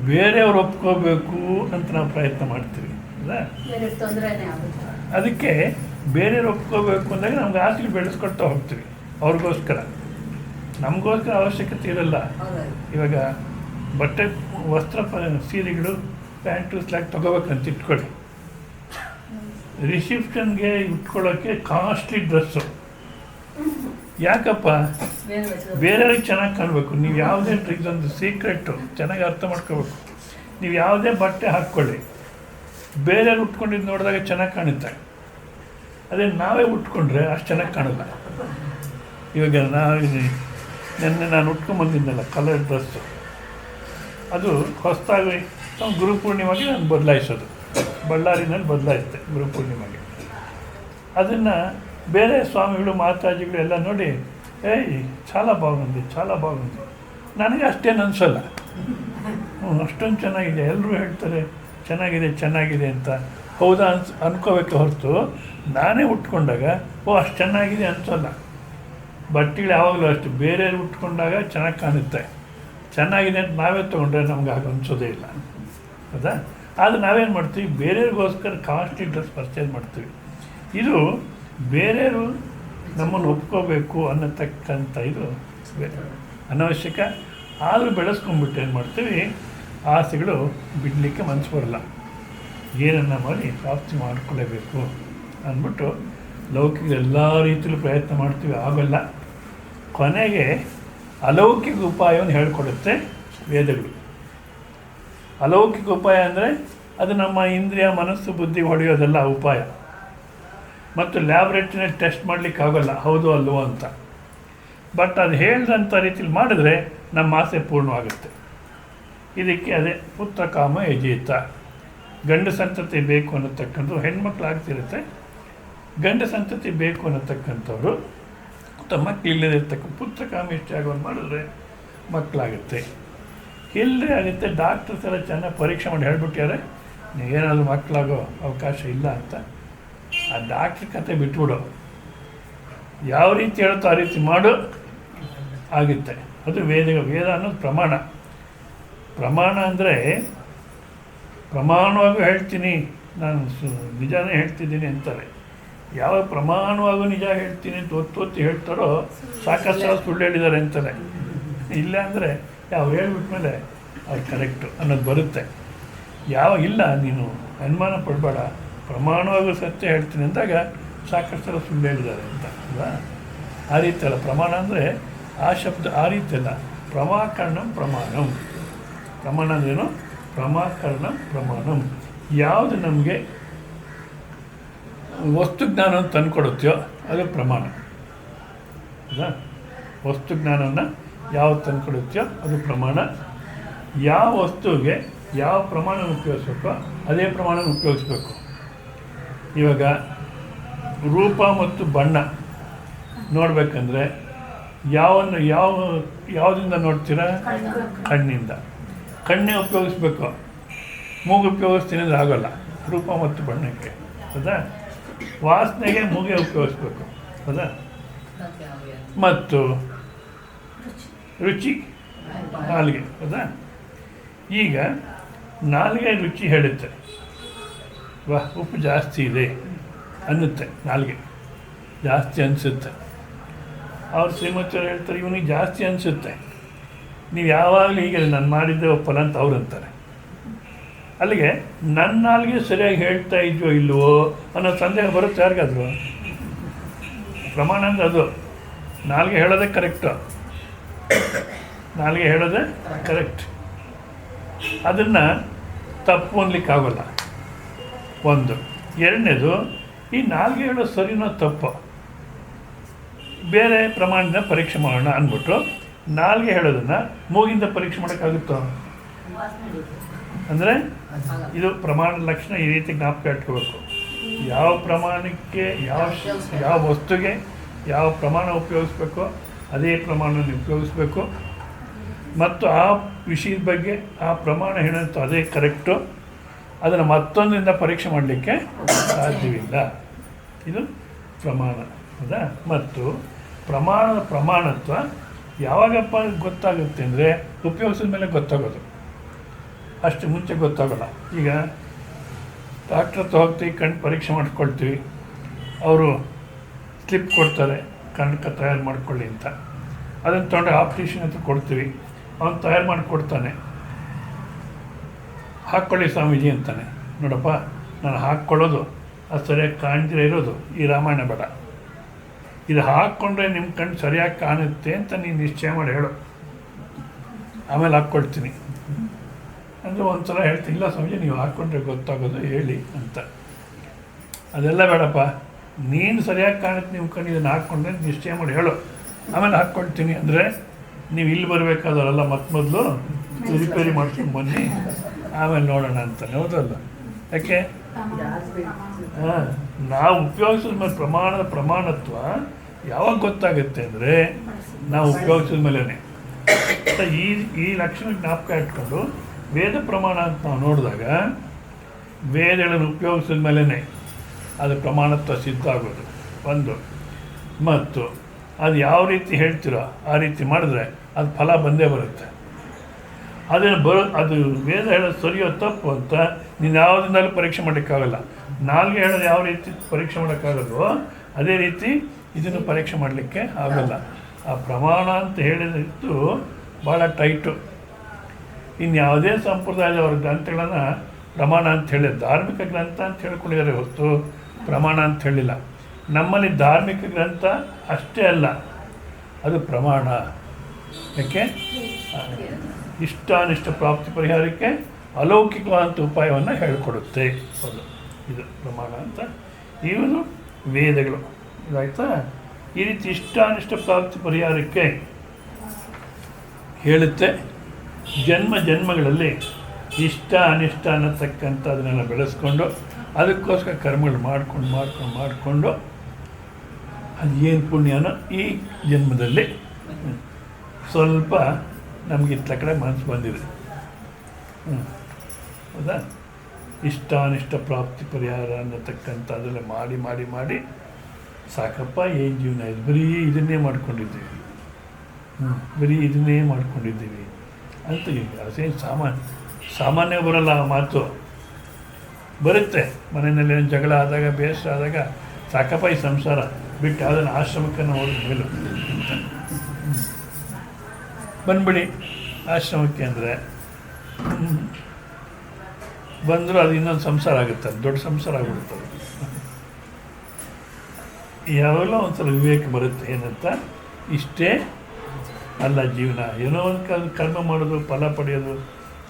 ಬೇರೆಯವ್ರು ಒಪ್ಕೋಬೇಕು ಅಂತ ನಾವು ಪ್ರಯತ್ನ ಮಾಡ್ತೀವಿ ಅಲ್ಲ. ಅದಕ್ಕೆ ಬೇರೆಯವ್ರು ಒಪ್ಕೋಬೇಕು ಅಂದಾಗ ನಮ್ಗೆ ಆಸೆ ಬೆಳೆಸ್ಕೊಳ್ತಾ ಹೋಗ್ತೀವಿ ಅವ್ರಿಗೋಸ್ಕರ. ನಮಗೋಸ್ಕರ ಅವಶ್ಯಕತೆ ಇರಲ್ಲ. ಇವಾಗ ಬಟ್ಟೆ ವಸ್ತ್ರ ಸೀರೆಗಳು ಪ್ಯಾಂಟು ಸ್ಲ್ಯಾಕ್ ತೊಗೋಬೇಕಂತ ಇಟ್ಕೊಳ್ಳಿ. ರಿಸೆಪ್ಷನ್ಗೆ ಇಟ್ಕೊಳ್ಳೋಕ್ಕೆ ಕಾಸ್ಟ್ಲಿ ಡ್ರೆಸ್ಸು. ಯಾಕಪ್ಪ? ಬೇರೆಯವ್ರಿಗೆ ಚೆನ್ನಾಗಿ ಕಾಣಬೇಕು. ನೀವು ಯಾವುದೇ ಇದೊಂದು ಸೀಕ್ರೆಟು ಚೆನ್ನಾಗಿ ಅರ್ಥ ಮಾಡ್ಕೋಬೇಕು. ನೀವು ಯಾವುದೇ ಬಟ್ಟೆ ಹಾಕ್ಕೊಳ್ಳಿ, ಬೇರೆಯವ್ರು ಉಟ್ಕೊಂಡಿದ್ದು ನೋಡಿದಾಗ ಚೆನ್ನಾಗಿ ಕಾಣುತ್ತೆ. ಅದೇ ನಾವೇ ಉಟ್ಕೊಂಡ್ರೆ ಅಷ್ಟು ಚೆನ್ನಾಗಿ ಕಾಣಲ್ಲ. ಇವಾಗ ನೆನ್ನೆ ನಾನು ಉಟ್ಕೊಂಬಂದಿದ್ದೆನಲ್ಲ ಕಲರ್ ಡ್ರೆಸ್ಸು, ಅದು ಹೊಸದಾಗಿ ಗುರುಪೂರ್ಣಿಮೆಗೆ ನಾನು ಬದಲಾಯಿಸೋದು. ಬಳ್ಳಾರಿನಲ್ಲಿ ಬದಲಾಯಿಸಿದೆ ಗುರುಪೂರ್ಣಿಮೆಗೆ. ಅದನ್ನು ಬೇರೆ ಸ್ವಾಮಿಗಳು ಮಾತಾಜಿಗಳು ಎಲ್ಲ ನೋಡಿ ಏಯ್ ಚಾಲ ಬಾಗುಂది ಚಾಲ ಬಾಗುಂది. ನನಗೆ ಅಷ್ಟೇನು ಅನಿಸಲ್ಲ. ಅಷ್ಟೊಂದು ಚೆನ್ನಾಗಿದೆ, ಎಲ್ಲರೂ ಹೇಳ್ತಾರೆ ಚೆನ್ನಾಗಿದೆ ಚೆನ್ನಾಗಿದೆ ಅಂತ. ಹೌದಾ ಅನ್ಕೋಬೇಕೆ ಹೊರತು ನಾನೇ ಉಟ್ಕೊಂಡಾಗ ಅಷ್ಟು ಚೆನ್ನಾಗಿದೆ ಅನಿಸಲ್ಲ. ಬಟ್ಟೆಗಳು ಯಾವಾಗಲೂ ಅಷ್ಟು ಬೇರೆಯವ್ರು ಉಟ್ಕೊಂಡಾಗ ಚೆನ್ನಾಗಿ ಕಾಣುತ್ತೆ. ಚೆನ್ನಾಗಿದೆ ಅಂತ ನಾವೇ ತೊಗೊಂಡ್ರೆ ನಮ್ಗೆ ಆಗ ಅನಿಸೋದೇ ಇಲ್ಲ. ಹೌದಾ? ಆದರೆ ನಾವೇನು ಮಾಡ್ತೀವಿ, ಬೇರೆಯವ್ರಿಗೋಸ್ಕರ ಕಾಸ್ಟ್ಲಿ ಡ್ರೆಸ್ ಪರ್ಚೇಸ್ ಮಾಡ್ತೀವಿ. ಇದು ಬೇರೆಯವರು ನಮ್ಮನ್ನು ಒಪ್ಕೋಬೇಕು ಅನ್ನತಕ್ಕಂಥ ಇದು ಅನವಶ್ಯಕ. ಆದರೂ ಬೆಳೆಸ್ಕೊಂಡ್ಬಿಟ್ಟು ಏನು ಮಾಡ್ತೀವಿ, ಆಸೆಗಳು ಬಿಡಲಿಕ್ಕೆ ಮನಸ್ಸು ಬರಲ್ಲ. ಏನನ್ನ ಮಾಡಿ ಪ್ರಾಪ್ತಿ ಮಾಡಿಕೊಳ್ಳೇಬೇಕು ಅಂದ್ಬಿಟ್ಟು ಲೌಕಿಕ ಎಲ್ಲ ರೀತಿಯಲ್ಲೂ ಪ್ರಯತ್ನ ಮಾಡ್ತೀವಿ, ಆಗಲ್ಲ. ಕೊನೆಗೆ ಅಲೌಕಿಕ ಉಪಾಯವನ್ನು ಹೇಳಿಕೊಡುತ್ತೆ ವೇದಗಳು. ಅಲೌಕಿಕ ಉಪಾಯ ಅಂದರೆ ಅದು ನಮ್ಮ ಇಂದ್ರಿಯ ಮನಸ್ಸು ಬುದ್ಧಿ ಹೊಡೆಯೋದೆಲ್ಲ ಉಪಾಯ. ಮತ್ತು ಲ್ಯಾಬ್ರೇಟ್ರಿನಲ್ಲಿ ಟೆಸ್ಟ್ ಮಾಡಲಿಕ್ಕಾಗಲ್ಲ ಹೌದು ಅಲ್ವೋ ಅಂತ. ಬಟ್ ಅದು ಹೇಳಿದಂಥ ರೀತಿಲಿ ಮಾಡಿದ್ರೆ ನಮ್ಮ ಆಸೆ ಪೂರ್ಣವಾಗುತ್ತೆ. ಇದಕ್ಕೆ ಅದೇ ಪುತ್ರ ಕಾಮ ಯಜೇತ. ಗಂಡು ಸಂತತಿ ಬೇಕು ಅನ್ನತಕ್ಕಂಥದ್ದು ಹೆಣ್ಮಕ್ಳಾಗ್ತಿರುತ್ತೆ. ಗಂಡು ಸಂತತಿ ಬೇಕು ಅನ್ನತಕ್ಕಂಥವ್ರು ತಮ್ಮ ಮಕ್ಕಳಿಲ್ಲದಿರ್ತಕ್ಕ ಪುತ್ರ ಕಾಮ ಇಷ್ಟ ಆಗೋದು ಮಾಡಿದ್ರೆ ಮಕ್ಕಳಾಗುತ್ತೆ. ಇಲ್ಲೇ ಆಗುತ್ತೆ. ಡಾಕ್ಟರ್ಸ್ ಎಲ್ಲ ಚೆನ್ನಾಗಿ ಪರೀಕ್ಷೆ ಮಾಡಿ ಹೇಳ್ಬಿಟ್ಟಾರೆ ಏನಾದರೂ ಮಕ್ಕಳಾಗೋ ಅವಕಾಶ ಇಲ್ಲ ಅಂತ. ಆ ಡಾಕ್ಟ್ರ್ ಕತೆ ಬಿಟ್ಬಿಡು, ಯಾವ ರೀತಿ ಹೇಳುತ್ತೋ ಆ ರೀತಿ ಮಾಡು, ಆಗುತ್ತೆ. ಅದು ವೇದ ಅನ್ನೋದು ಪ್ರಮಾಣ. ಪ್ರಮಾಣ ಅಂದರೆ ಪ್ರಮಾಣವಾಗೂ ಹೇಳ್ತೀನಿ ನಾನು ನಿಜಾನೇ ಹೇಳ್ತಿದ್ದೀನಿ ಅಂತಾರೆ. ಯಾವ ಪ್ರಮಾಣವಾಗೂ ನಿಜ ಹೇಳ್ತೀನಿ ಅಂತ ಒತ್ತೊತ್ತಿ ಹೇಳ್ತಾರೋ ಸಾಕಷ್ಟು ಸುಳ್ಳು ಹೇಳಿದ್ದಾರೆ ಅಂತಾರೆ. ಇಲ್ಲ ಅಂದರೆ ಯಾವ ಹೇಳ್ಬಿಟ್ಮೇಲೆ ಅದು ಕರೆಕ್ಟು ಅನ್ನೋದು ಬರುತ್ತೆ. ಯಾವ ಇಲ್ಲ ನೀನು ಅನುಮಾನ ಪಡಬೇಡ, ಪ್ರಮಾಣವಾಗೂ ಸತ್ಯ ಹೇಳ್ತೀನಿ ಅಂದಾಗ ಸಾಕಷ್ಟು ಸುಳ್ಳು ಹೇಳಿದ್ದಾರೆ ಅಂತ ಅಲ್ವಾ? ಆ ರೀತಿ ಅಲ್ಲ ಪ್ರಮಾಣ ಅಂದರೆ ಆ ಶಬ್ದ ಆ ರೀತಿ ಅಲ್ಲ. ಪ್ರಮಾಕರಣಂ ಪ್ರಮಾಣಂ. ಪ್ರಮಾಣ ಅಂದ್ರೇನು? ಪ್ರಮಾಕರಣಂ ಪ್ರಮಾಣಂ. ಯಾವುದು ನಮಗೆ ವಸ್ತು ಜ್ಞಾನವನ್ನು ತಂದುಕೊಡುತ್ತೆಯೋ ಅದು ಪ್ರಮಾಣ ಅಲ್ಲ. ವಸ್ತು ಜ್ಞಾನವನ್ನು ಯಾವುದು ತಂದುಕೊಡುತ್ತೆಯೋ ಅದು ಪ್ರಮಾಣ. ಯಾವ ವಸ್ತುವಿಗೆ ಯಾವ ಪ್ರಮಾಣ ಉಪಯೋಗಿಸ್ಬೇಕೋ ಅದೇ ಪ್ರಮಾಣ ಉಪಯೋಗಿಸ್ಬೇಕು. ಇವಾಗ ರೂಪ ಮತ್ತು ಬಣ್ಣ ನೋಡಬೇಕಂದ್ರೆ ಯಾವುದರಿಂದ ನೋಡ್ತೀರಾ? ಕಣ್ಣಿಂದ. ಕಣ್ಣೇ ಉಪಯೋಗಿಸ್ಬೇಕು. ಮೂಗು ಉಪಯೋಗಿಸ್ತೀನಿ ಅಂದರೆ ಆಗೋಲ್ಲ ರೂಪ ಮತ್ತು ಬಣ್ಣಕ್ಕೆ. ಹೌದಾ? ವಾಸನೆಗೆ ಮೂಗೆ ಉಪಯೋಗಿಸ್ಬೇಕು. ಹೌದಾ? ಮತ್ತು ರುಚಿ ನಾಲಿಗೆ. ಹೌದಾ? ಈಗ ನಾಲಿಗೆ ರುಚಿ ಹೇಳುತ್ತೆ, ಉಪ್ಪು ಜಾಸ್ತಿ ಇದೆ ಅನ್ನುತ್ತೆ. ನಾಲಿಗೆ ಜಾಸ್ತಿ ಅನಿಸುತ್ತೆ. ಅವ್ರು ಶ್ರೀಮತಿಯವ್ರು ಹೇಳ್ತಾರೆ ಇವನಿಗೆ ಜಾಸ್ತಿ ಅನಿಸುತ್ತೆ. ನೀವು ಯಾವಾಗಲೂ ಹೀಗೆ ನಾನು ಮಾಡಿದ್ದೆ ಒಪ್ಪಲ್ಲ ಅಂತ ಅವ್ರು ಅಂತಾರೆ. ಅಲ್ಲಿಗೆ ನನ್ನ ನಾಲಿಗೆ ಸರಿಯಾಗಿ ಹೇಳ್ತಾ ಇದೆಯೋ ಇಲ್ವೋ ಅನ್ನೋ ಸಂದೇಹ ಬರುತ್ತೆ ಯಾರಿಗಾದ್ರು. ಪ್ರಮಾಣ ಅಂದರೆ ಅದು. ನಾಲಿಗೆ ಹೇಳೋದೇ ಕರೆಕ್ಟು. ನಾಲಿಗೆ ಹೇಳೋದೇ ಕರೆಕ್ಟ್. ಅದನ್ನು ತಪ್ಪು ಅನ್ಲಿಕ್ಕಾಗೋಲ್ಲ. ಒಂದು. ಎರಡನೇದು, ಈ ನಾಲ್ಗೆ ಹೇಳೋದು ಸರಿನೋ ತಪ್ಪು ಬೇರೆ ಪ್ರಮಾಣದಿಂದ ಪರೀಕ್ಷೆ ಮಾಡೋಣ ಅಂದ್ಬಿಟ್ಟು ನಾಲ್ಗೆ ಹೇಳೋದನ್ನು ಮೂಗಿಂದ ಪರೀಕ್ಷೆ ಮಾಡೋಕ್ಕಾಗುತ್ತೋ? ಅಂದರೆ ಇದು ಪ್ರಮಾಣದ ಲಕ್ಷಣ. ಈ ರೀತಿ ಜ್ಞಾಪಕ ಇಟ್ಕೋಬೇಕು. ಯಾವ ಪ್ರಮಾಣಕ್ಕೆ ಯಾವ ವಸ್ತುಗೆ ಯಾವ ಪ್ರಮಾಣ ಉಪಯೋಗಿಸ್ಬೇಕೋ ಅದೇ ಪ್ರಮಾಣವನ್ನು ಉಪಯೋಗಿಸ್ಬೇಕು. ಮತ್ತು ಆ ವಿಷಯದ ಬಗ್ಗೆ ಆ ಪ್ರಮಾಣ ಹೇಳೋಂಥ ಅದೇ ಕರೆಕ್ಟು. ಅದನ್ನು ಮತ್ತೊಂದರಿಂದ ಪರೀಕ್ಷೆ ಮಾಡಲಿಕ್ಕೆ ಸಾಧ್ಯವಿಲ್ಲ. ಇದು ಪ್ರಮಾಣ. ಹೌದಾ? ಮತ್ತು ಪ್ರಮಾಣದ ಪ್ರಮಾಣತ್ವ ಯಾವಾಗಪ್ಪ ಗೊತ್ತಾಗುತ್ತೆ ಅಂದರೆ ಉಪಯೋಗಿಸಿದ ಮೇಲೆ ಗೊತ್ತಾಗೋದು, ಅಷ್ಟು ಮುಂಚೆ ಗೊತ್ತಾಗೋಲ್ಲ. ಈಗ ಡಾಕ್ಟ್ರ್ ಹತ್ರ ಹೋಗ್ತೀವಿ, ಕಣ್ಣು ಪರೀಕ್ಷೆ ಮಾಡಿಸ್ಕೊಳ್ತೀವಿ, ಅವರು ಸ್ಲಿಪ್ ಕೊಡ್ತಾರೆ ಕಣ್ಣಕ್ಕೆ ತಯಾರು ಮಾಡ್ಕೊಳ್ಳಿ ಅಂತ. ಅದನ್ನು ತೊಗೊಂಡು ಆಪ್ಟಿಷನ್ ಹತ್ರ ಕೊಡ್ತೀವಿ, ಅವನು ತಯಾರು ಮಾಡಿಕೊಡ್ತಾನೆ. ಹಾಕ್ಕೊಳ್ಳಿ ಸ್ವಾಮೀಜಿ ಅಂತಾನೆ. ನೋಡಪ್ಪ, ನಾನು ಹಾಕ್ಕೊಳ್ಳೋದು ಅದು ಸರಿಯಾಗಿ ಕಾಣ್ದಿರ ಇರೋದು ಈ ರಾಮಾಯಣ ಬೇಡ, ಇದು ಹಾಕ್ಕೊಂಡ್ರೆ ನಿಮ್ಮ ಕಣ್ಣು ಸರಿಯಾಗಿ ಕಾಣುತ್ತೆ ಅಂತ ನೀನು ನಿಶ್ಚಯ ಮಾಡಿ ಹೇಳು, ಆಮೇಲೆ ಹಾಕ್ಕೊಳ್ತೀನಿ ಅಂದರೆ ಒಂದ್ಸಲ ಹೇಳ್ತೀನಿ, ಇಲ್ಲ ಸ್ವಾಮೀಜಿ ನೀವು ಹಾಕ್ಕೊಂಡ್ರೆ ಗೊತ್ತಾಗೋದು ಹೇಳಿ ಅಂತ. ಅದೆಲ್ಲ ಬೇಡಪ್ಪ, ನೀನು ಸರಿಯಾಗಿ ಕಾಣುತ್ತೆ ನಿಮ್ಮ ಕಣ್ಣು, ಇದನ್ನು ಹಾಕ್ಕೊಂಡ್ರೆ ನಿಶ್ಚಯ ಮಾಡಿ ಹೇಳು, ಆಮೇಲೆ ಹಾಕ್ಕೊಳ್ತೀನಿ ಅಂದರೆ ನೀವು ಇಲ್ಲಿ ಬರಬೇಕಾದ್ರಲ್ಲ, ಮತ್ತೆ ಮೊದಲು ರಿಪೇರಿ ಮಾಡ್ಕೊಂಡು ಬನ್ನಿ ಆಮೇಲೆ ನೋಡೋಣ ಅಂತಾನೆ. ಹೌದಲ್ಲ? ಯಾಕೆ ನಾವು ಉಪಯೋಗಿಸಿದ ಮೇಲೆ ಪ್ರಮಾಣತ್ವ ಯಾವಾಗ ಗೊತ್ತಾಗುತ್ತೆ ಅಂದರೆ ನಾವು ಉಪಯೋಗಿಸಿದ ಮೇಲೇ. ಈ ಲಕ್ಷಣ ಜ್ಞಾಪಕ ಇಟ್ಕೊಂಡು ವೇದ ಪ್ರಮಾಣ ಅಂತ ನಾವು ನೋಡಿದಾಗ ವೇದಗಳನ್ನು ಉಪಯೋಗಿಸಿದ ಮೇಲೇ ಅದು ಪ್ರಮಾಣತ್ವ ಸಿದ್ಧ ಆಗೋದು ಒಂದು. ಮತ್ತು ಅದು ಯಾವ ರೀತಿ ಹೇಳ್ತಿರೋ ಆ ರೀತಿ ಮಾಡಿದ್ರೆ ಅದು ಫಲ ಬಂದೇ ಬರುತ್ತೆ. ಅದು ವೇದ ಹೇಳೋದು ಸರಿಯೋ ತಪ್ಪು ಅಂತ ನೀನು ಯಾವುದಿಂದಲೂ ಪರೀಕ್ಷೆ ಮಾಡೋಕ್ಕಾಗಲ್ಲ. ನಾಲ್ಗೆ ಹೇಳೋದು ಯಾವ ರೀತಿ ಪರೀಕ್ಷೆ ಮಾಡೋಕ್ಕಾಗಲ್ವೋ ಅದೇ ರೀತಿ ಇದನ್ನು ಪರೀಕ್ಷೆ ಮಾಡಲಿಕ್ಕೆ ಆಗೋಲ್ಲ. ಆ ಪ್ರಮಾಣ ಅಂತ ಹೇಳಿದ್ದು ಭಾಳ ಟೈಟು. ಇನ್ನು ಯಾವುದೇ ಸಂಪ್ರದಾಯದವರ ಗ್ರಂಥಗಳನ್ನು ಪ್ರಮಾಣ ಅಂತ ಹೇಳಿ ಧಾರ್ಮಿಕ ಗ್ರಂಥ ಅಂತ ಹೇಳ್ಕೊಂಡಿದ್ದಾರೆ ಹೊರತು ಪ್ರಮಾಣ ಅಂತ ಹೇಳಿಲ್ಲ. ನಮ್ಮಲ್ಲಿ ಧಾರ್ಮಿಕ ಗ್ರಂಥ ಅಷ್ಟೇ ಅಲ್ಲ, ಅದು ಪ್ರಮಾಣ. ಯಾಕೆ? ಇಷ್ಟಾನಿಷ್ಟ ಪ್ರಾಪ್ತಿ ಪರಿಹಾರಕ್ಕೆ ಅಲೌಕಿಕವಾದಂಥ ಉಪಾಯವನ್ನು ಹೇಳಿಕೊಡುತ್ತೆ. ಅದು ಇದು ಪ್ರಮಾಣ ಅಂತ. ಇವನು ವೇದಗಳು. ಇದಾಯ್ತಾ? ಈ ರೀತಿ ಇಷ್ಟಾನಿಷ್ಟ ಪ್ರಾಪ್ತಿ ಪರಿಹಾರಕ್ಕೆ ಹೇಳುತ್ತೆ. ಜನ್ಮ ಜನ್ಮಗಳಲ್ಲಿ ಇಷ್ಟ ಅನಿಷ್ಟ ಅನ್ನತಕ್ಕಂಥ ಅದನ್ನೆಲ್ಲ ಬೆಳೆಸ್ಕೊಂಡು ಅದಕ್ಕೋಸ್ಕರ ಕರ್ಮಗಳು ಮಾಡಿಕೊಂಡು ಅದು ಏನು ಪುಣ್ಯನೋ ಈ ಜನ್ಮದಲ್ಲಿ ಸ್ವಲ್ಪ ನಮಗೆ ಇತ್ತ ಕಡೆ ಮನಸ್ಸು ಬಂದಿದೆ. ಹೌದಾ? ಇಷ್ಟಾನಿಷ್ಟ ಪ್ರಾಪ್ತಿ ಪರಿಹಾರ ಅನ್ನತಕ್ಕಂಥ ಅದೆಲ್ಲ ಮಾಡಿ ಸಾಕಪ್ಪ, ಏನು ಜೀವನ ಇದು, ಬರೀ ಇದನ್ನೇ ಮಾಡ್ಕೊಂಡಿದ್ದೀವಿ, ಬರೀ ಇದನ್ನೇ ಮಾಡ್ಕೊಂಡಿದ್ದೀವಿ ಅಂತ. ಈಗ ಅದೇನು ಸಾಮಾನ್ಯ ಬರೋಲ್ಲ ಆ ಮಾತು. ಬರುತ್ತೆ ಮನೆಯಲ್ಲಿ ಜಗಳ ಆದಾಗ, ಬೇಸರ ಆದಾಗ, ಸಾಕಪ್ಪ ಈ ಸಂಸಾರ ಬಿಟ್ಟು ಅದನ್ನು ಆಶ್ರಮಕ್ಕೆ ನಾವು ಹೋದ ಮೇಲು ಅಂತ ಬಂದ್ಬಿಡಿ ಆಶ್ರಮಕ್ಕೆ ಅಂದರೆ ಬಂದರೂ ಅದು ಇನ್ನೊಂದು ಸಂಸಾರ ಆಗುತ್ತೆ, ದೊಡ್ಡ ಸಂಸಾರ ಆಗಿಬಿಡುತ್ತದೆ. ಯಾವೆಲ್ಲ ಒಂದ್ಸಲ ವಿವೇಕ ಬರುತ್ತೆ. ಏನಂತ, ಇಷ್ಟೇ ಅಲ್ಲ ಜೀವನ, ಏನೋ ಒಂದು ಕರ್ಮ ಮಾಡೋದು, ಫಲ ಪಡೆಯೋದು,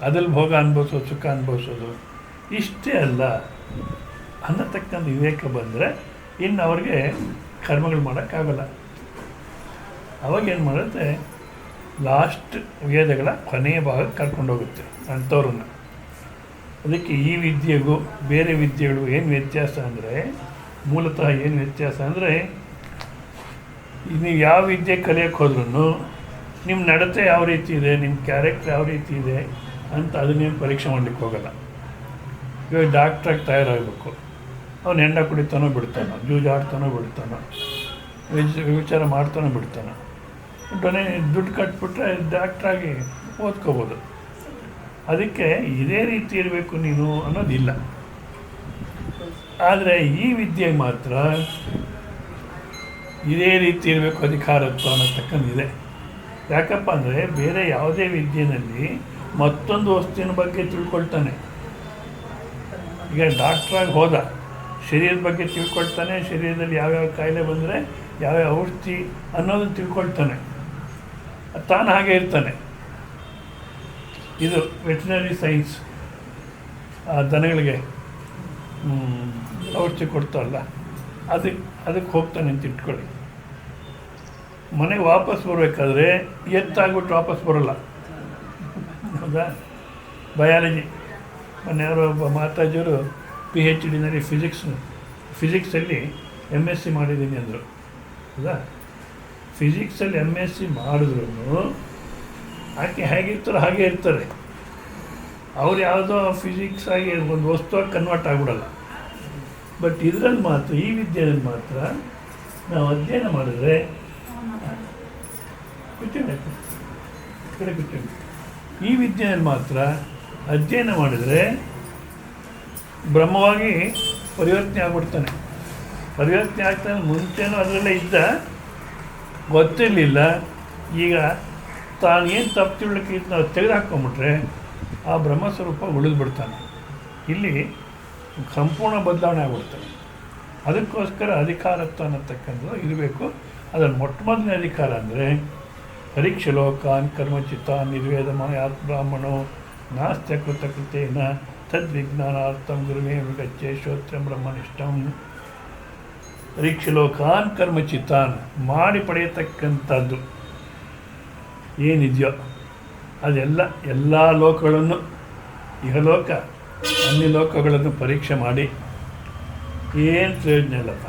ಅದ್ರಲ್ಲಿ ಭೋಗ ಅನುಭವಿಸೋದು, ಸುಖ ಅನುಭವಿಸೋದು ಇಷ್ಟೇ ಅಲ್ಲ ಅನ್ನತಕ್ಕಂಥ ವಿವೇಕ ಬಂದರೆ ಇನ್ನು ಅವ್ರಿಗೆ ಕರ್ಮಗಳು ಮಾಡೋಕ್ಕಾಗಲ್ಲ. ಅವಾಗೇನು ಮಾಡುತ್ತೆ, ಲಾಸ್ಟ್ ವೇದಗಳ ಕೊನೆಯ ಭಾಗಕ್ಕೆ ಕರ್ಕೊಂಡೋಗುತ್ತೆ ಅಂಥವ್ರನ್ನ. ಅದಕ್ಕೆ ಈ ವಿದ್ಯೆಗೂ ಬೇರೆ ವಿದ್ಯೆಗಳು ಏನು ವ್ಯತ್ಯಾಸ ಅಂದರೆ, ಮೂಲತಃ ಏನು ವ್ಯತ್ಯಾಸ ಅಂದರೆ, ನೀವು ಯಾವ ವಿದ್ಯೆ ಕಲಿಯೋಕ್ಕೆ ಹೋದ್ರೂ ನಿಮ್ಮ ನಡತೆ ಯಾವ ರೀತಿ ಇದೆ, ನಿಮ್ಮ ಕ್ಯಾರೆಕ್ಟರ್ ಯಾವ ರೀತಿ ಇದೆ ಅಂತ ಅದನ್ನೇನು ಪರೀಕ್ಷೆ ಮಾಡಲಿಕ್ಕೆ ಹೋಗಲ್ಲ. ಇವಾಗ ಡಾಕ್ಟ್ರಾಗಿ ತಯಾರಾಗಬೇಕು, ಅವನು ಹೆಂಡ ಕುಡಿತಾನೋ ಬಿಡ್ತಾನೋ, ಜೂಜಾಡ್ತಾನೋ ಬಿಡ್ತಾನೋ, ವಿಚಾರ ಮಾಡ್ತಾನೋ ಬಿಡ್ತಾನೋ, ಡೊನೇ ದುಡ್ಡು ಕಟ್ಬಿಟ್ರೆ ಡಾಕ್ಟ್ರಾಗಿ ಓದ್ಕೋಬೋದು. ಅದಕ್ಕೆ ಇದೇ ರೀತಿ ಇರಬೇಕು ನೀನು ಅನ್ನೋದಿಲ್ಲ. ಆದರೆ ಈ ವಿದ್ಯೆಗೆ ಮಾತ್ರ ಇದೇ ರೀತಿ ಇರಬೇಕು ಅಧಿಕಾರತ್ವ ಅನ್ನತಕ್ಕಂದಿದೆ. ಯಾಕಪ್ಪ ಅಂದರೆ ಬೇರೆ ಯಾವುದೇ ವಿದ್ಯೆಯಲ್ಲಿ ಮತ್ತೊಂದು ವಸ್ತುವಿನ ಬಗ್ಗೆ ತಿಳ್ಕೊಳ್ತಾನೆ. ಈಗ ಡಾಕ್ಟ್ರಾಗಿ ಹೋದ, ಶರೀರದ ಬಗ್ಗೆ ತಿಳ್ಕೊಳ್ತಾನೆ, ಶರೀರದಲ್ಲಿ ಯಾವ್ಯಾವ ಕಾಯಿಲೆ ಬಂದರೆ ಯಾವ್ಯಾವ ಔಷಧಿ ಅನ್ನೋದನ್ನು ತಿಳ್ಕೊಳ್ತಾನೆ, ತಾನು ಹಾಗೆ ಇರ್ತಾನೆ. ಇದು ವೆಟರ್ನರಿ ಸೈನ್ಸ್, ದನಗಳಿಗೆ ಔಷಧಿ ಕೊಡ್ತಾರಲ್ಲ, ಅದಕ್ಕೆ ಹೋಗ್ತಾನೆ ಅಂತ ಇಟ್ಕೊಳ್ಳಿ. ಮನೆಗೆ ವಾಪಸ್ ಬರಬೇಕಾದ್ರೆ ಎತ್ತಾಗ್ಬಿಟ್ಟು ವಾಪಸ್ ಬರೋಲ್ಲ. ಹೌದಾ? ಬಯಾಲಜಿ ಮೊನ್ನೆ ಯಾರೋ ಒಬ್ಬ ಮಾತಾಜಿಯವರು PhD ಫಿಸಿಕ್ಸಲ್ಲಿ MSc ಮಾಡಿದ್ದೀನಿ ಅಂದರು. ಹೌದಾ? ಫಿಸಿಕ್ಸಲ್ಲಿ MSc ಮಾಡಿದ್ರು ಆಕೆ ಹೇಗಿರ್ತಾರೋ ಹಾಗೆ ಇರ್ತಾರೆ. ಅವ್ರು ಯಾವುದೋ ಫಿಸಿಕ್ಸ್ ಆಗಿ ಒಂದು ವಸ್ತುವಾಗಿ ಕನ್ವರ್ಟ್ ಆಗಿಬಿಡಲ್ಲ. ಬಟ್ ಇದರಲ್ಲಿ ಮಾತ್ರ, ಈ ವಿದ್ಯೆಯಲ್ಲಿ ಮಾತ್ರ ನಾವು ಅಧ್ಯಯನ ಮಾಡಿದ್ರೆ ಕೂತ್ಕೊಳ್ಳಿ ಕಡೆ ಕೂತ್ಕೊಳ್ಳಿ. ಈ ವಿದ್ಯೆಯಲ್ಲಿ ಮಾತ್ರ ಅಧ್ಯಯನ ಮಾಡಿದರೆ ಬ್ರಹ್ಮವಾಗಿ ಪರಿವರ್ತನೆ ಆಗ್ಬಿಡ್ತಾನೆ. ಪರಿವರ್ತನೆ ಆಗ್ತಾನೆ. ಮುಂಚೆನೂ ಅದರಲ್ಲೇ ಇದ್ದ, ಗೊತ್ತಿರಲಿಲ್ಲ. ಈಗ ತಾನೇನು ತಪ್ಪು ತಿಳ್ಲಿಕ್ಕೆ ನಾವು ತೆಗೆದುಹಾಕ್ಕೊಂಬಿಟ್ರೆ ಆ ಬ್ರಹ್ಮಸ್ವರೂಪ ಉಳಿದ್ಬಿಡ್ತಾನೆ. ಇಲ್ಲಿ ಸಂಪೂರ್ಣ ಬದಲಾವಣೆ ಆಗ್ಬಿಡ್ತಾನೆ. ಅದಕ್ಕೋಸ್ಕರ ಅಧಿಕಾರತ್ವ ಅನ್ನತಕ್ಕಂಥದ್ದು ಇರಬೇಕು. ಅದರಲ್ಲಿ ಮೊಟ್ಟ ಮೊದಲನೇ ಅಧಿಕಾರ ಅಂದರೆ ಪರೀಕ್ಷೆ ಲೋಕಾನ್ ಕರ್ಮಚಿತಾನ್ ನಿರ್ವೇದಮಯಾತ್ ಬ್ರಾಹ್ಮಣೋ ನಾಸ್ತ್ಯ ಕೃತಕೃತೇನ ತದ್ವಿಜ್ಞಾನಾರ್ಥಂ ಗುರುಮೇ ಮೃಗಚ್ಚೆ ಶ್ರೋತ್ರಂ ಬ್ರಹ್ಮನಿಷ್ಠಂ. ಪರೀಕ್ಷೆ ಲೋಕಾನ್ ಕರ್ಮಚಿತಾನ್ ಮಾಡಿ ಪಡೆಯತಕ್ಕಂಥದ್ದು ಏನಿದೆಯೋ ಅದೆಲ್ಲ ಎಲ್ಲ ಲೋಕಗಳನ್ನು, ಇಹಲೋಕ ಅನ್ಯ ಲೋಕಗಳನ್ನು ಪರೀಕ್ಷೆ ಮಾಡಿ ಏನು ಪ್ರಯೋಜನ ಇಲ್ಲಪ್ಪ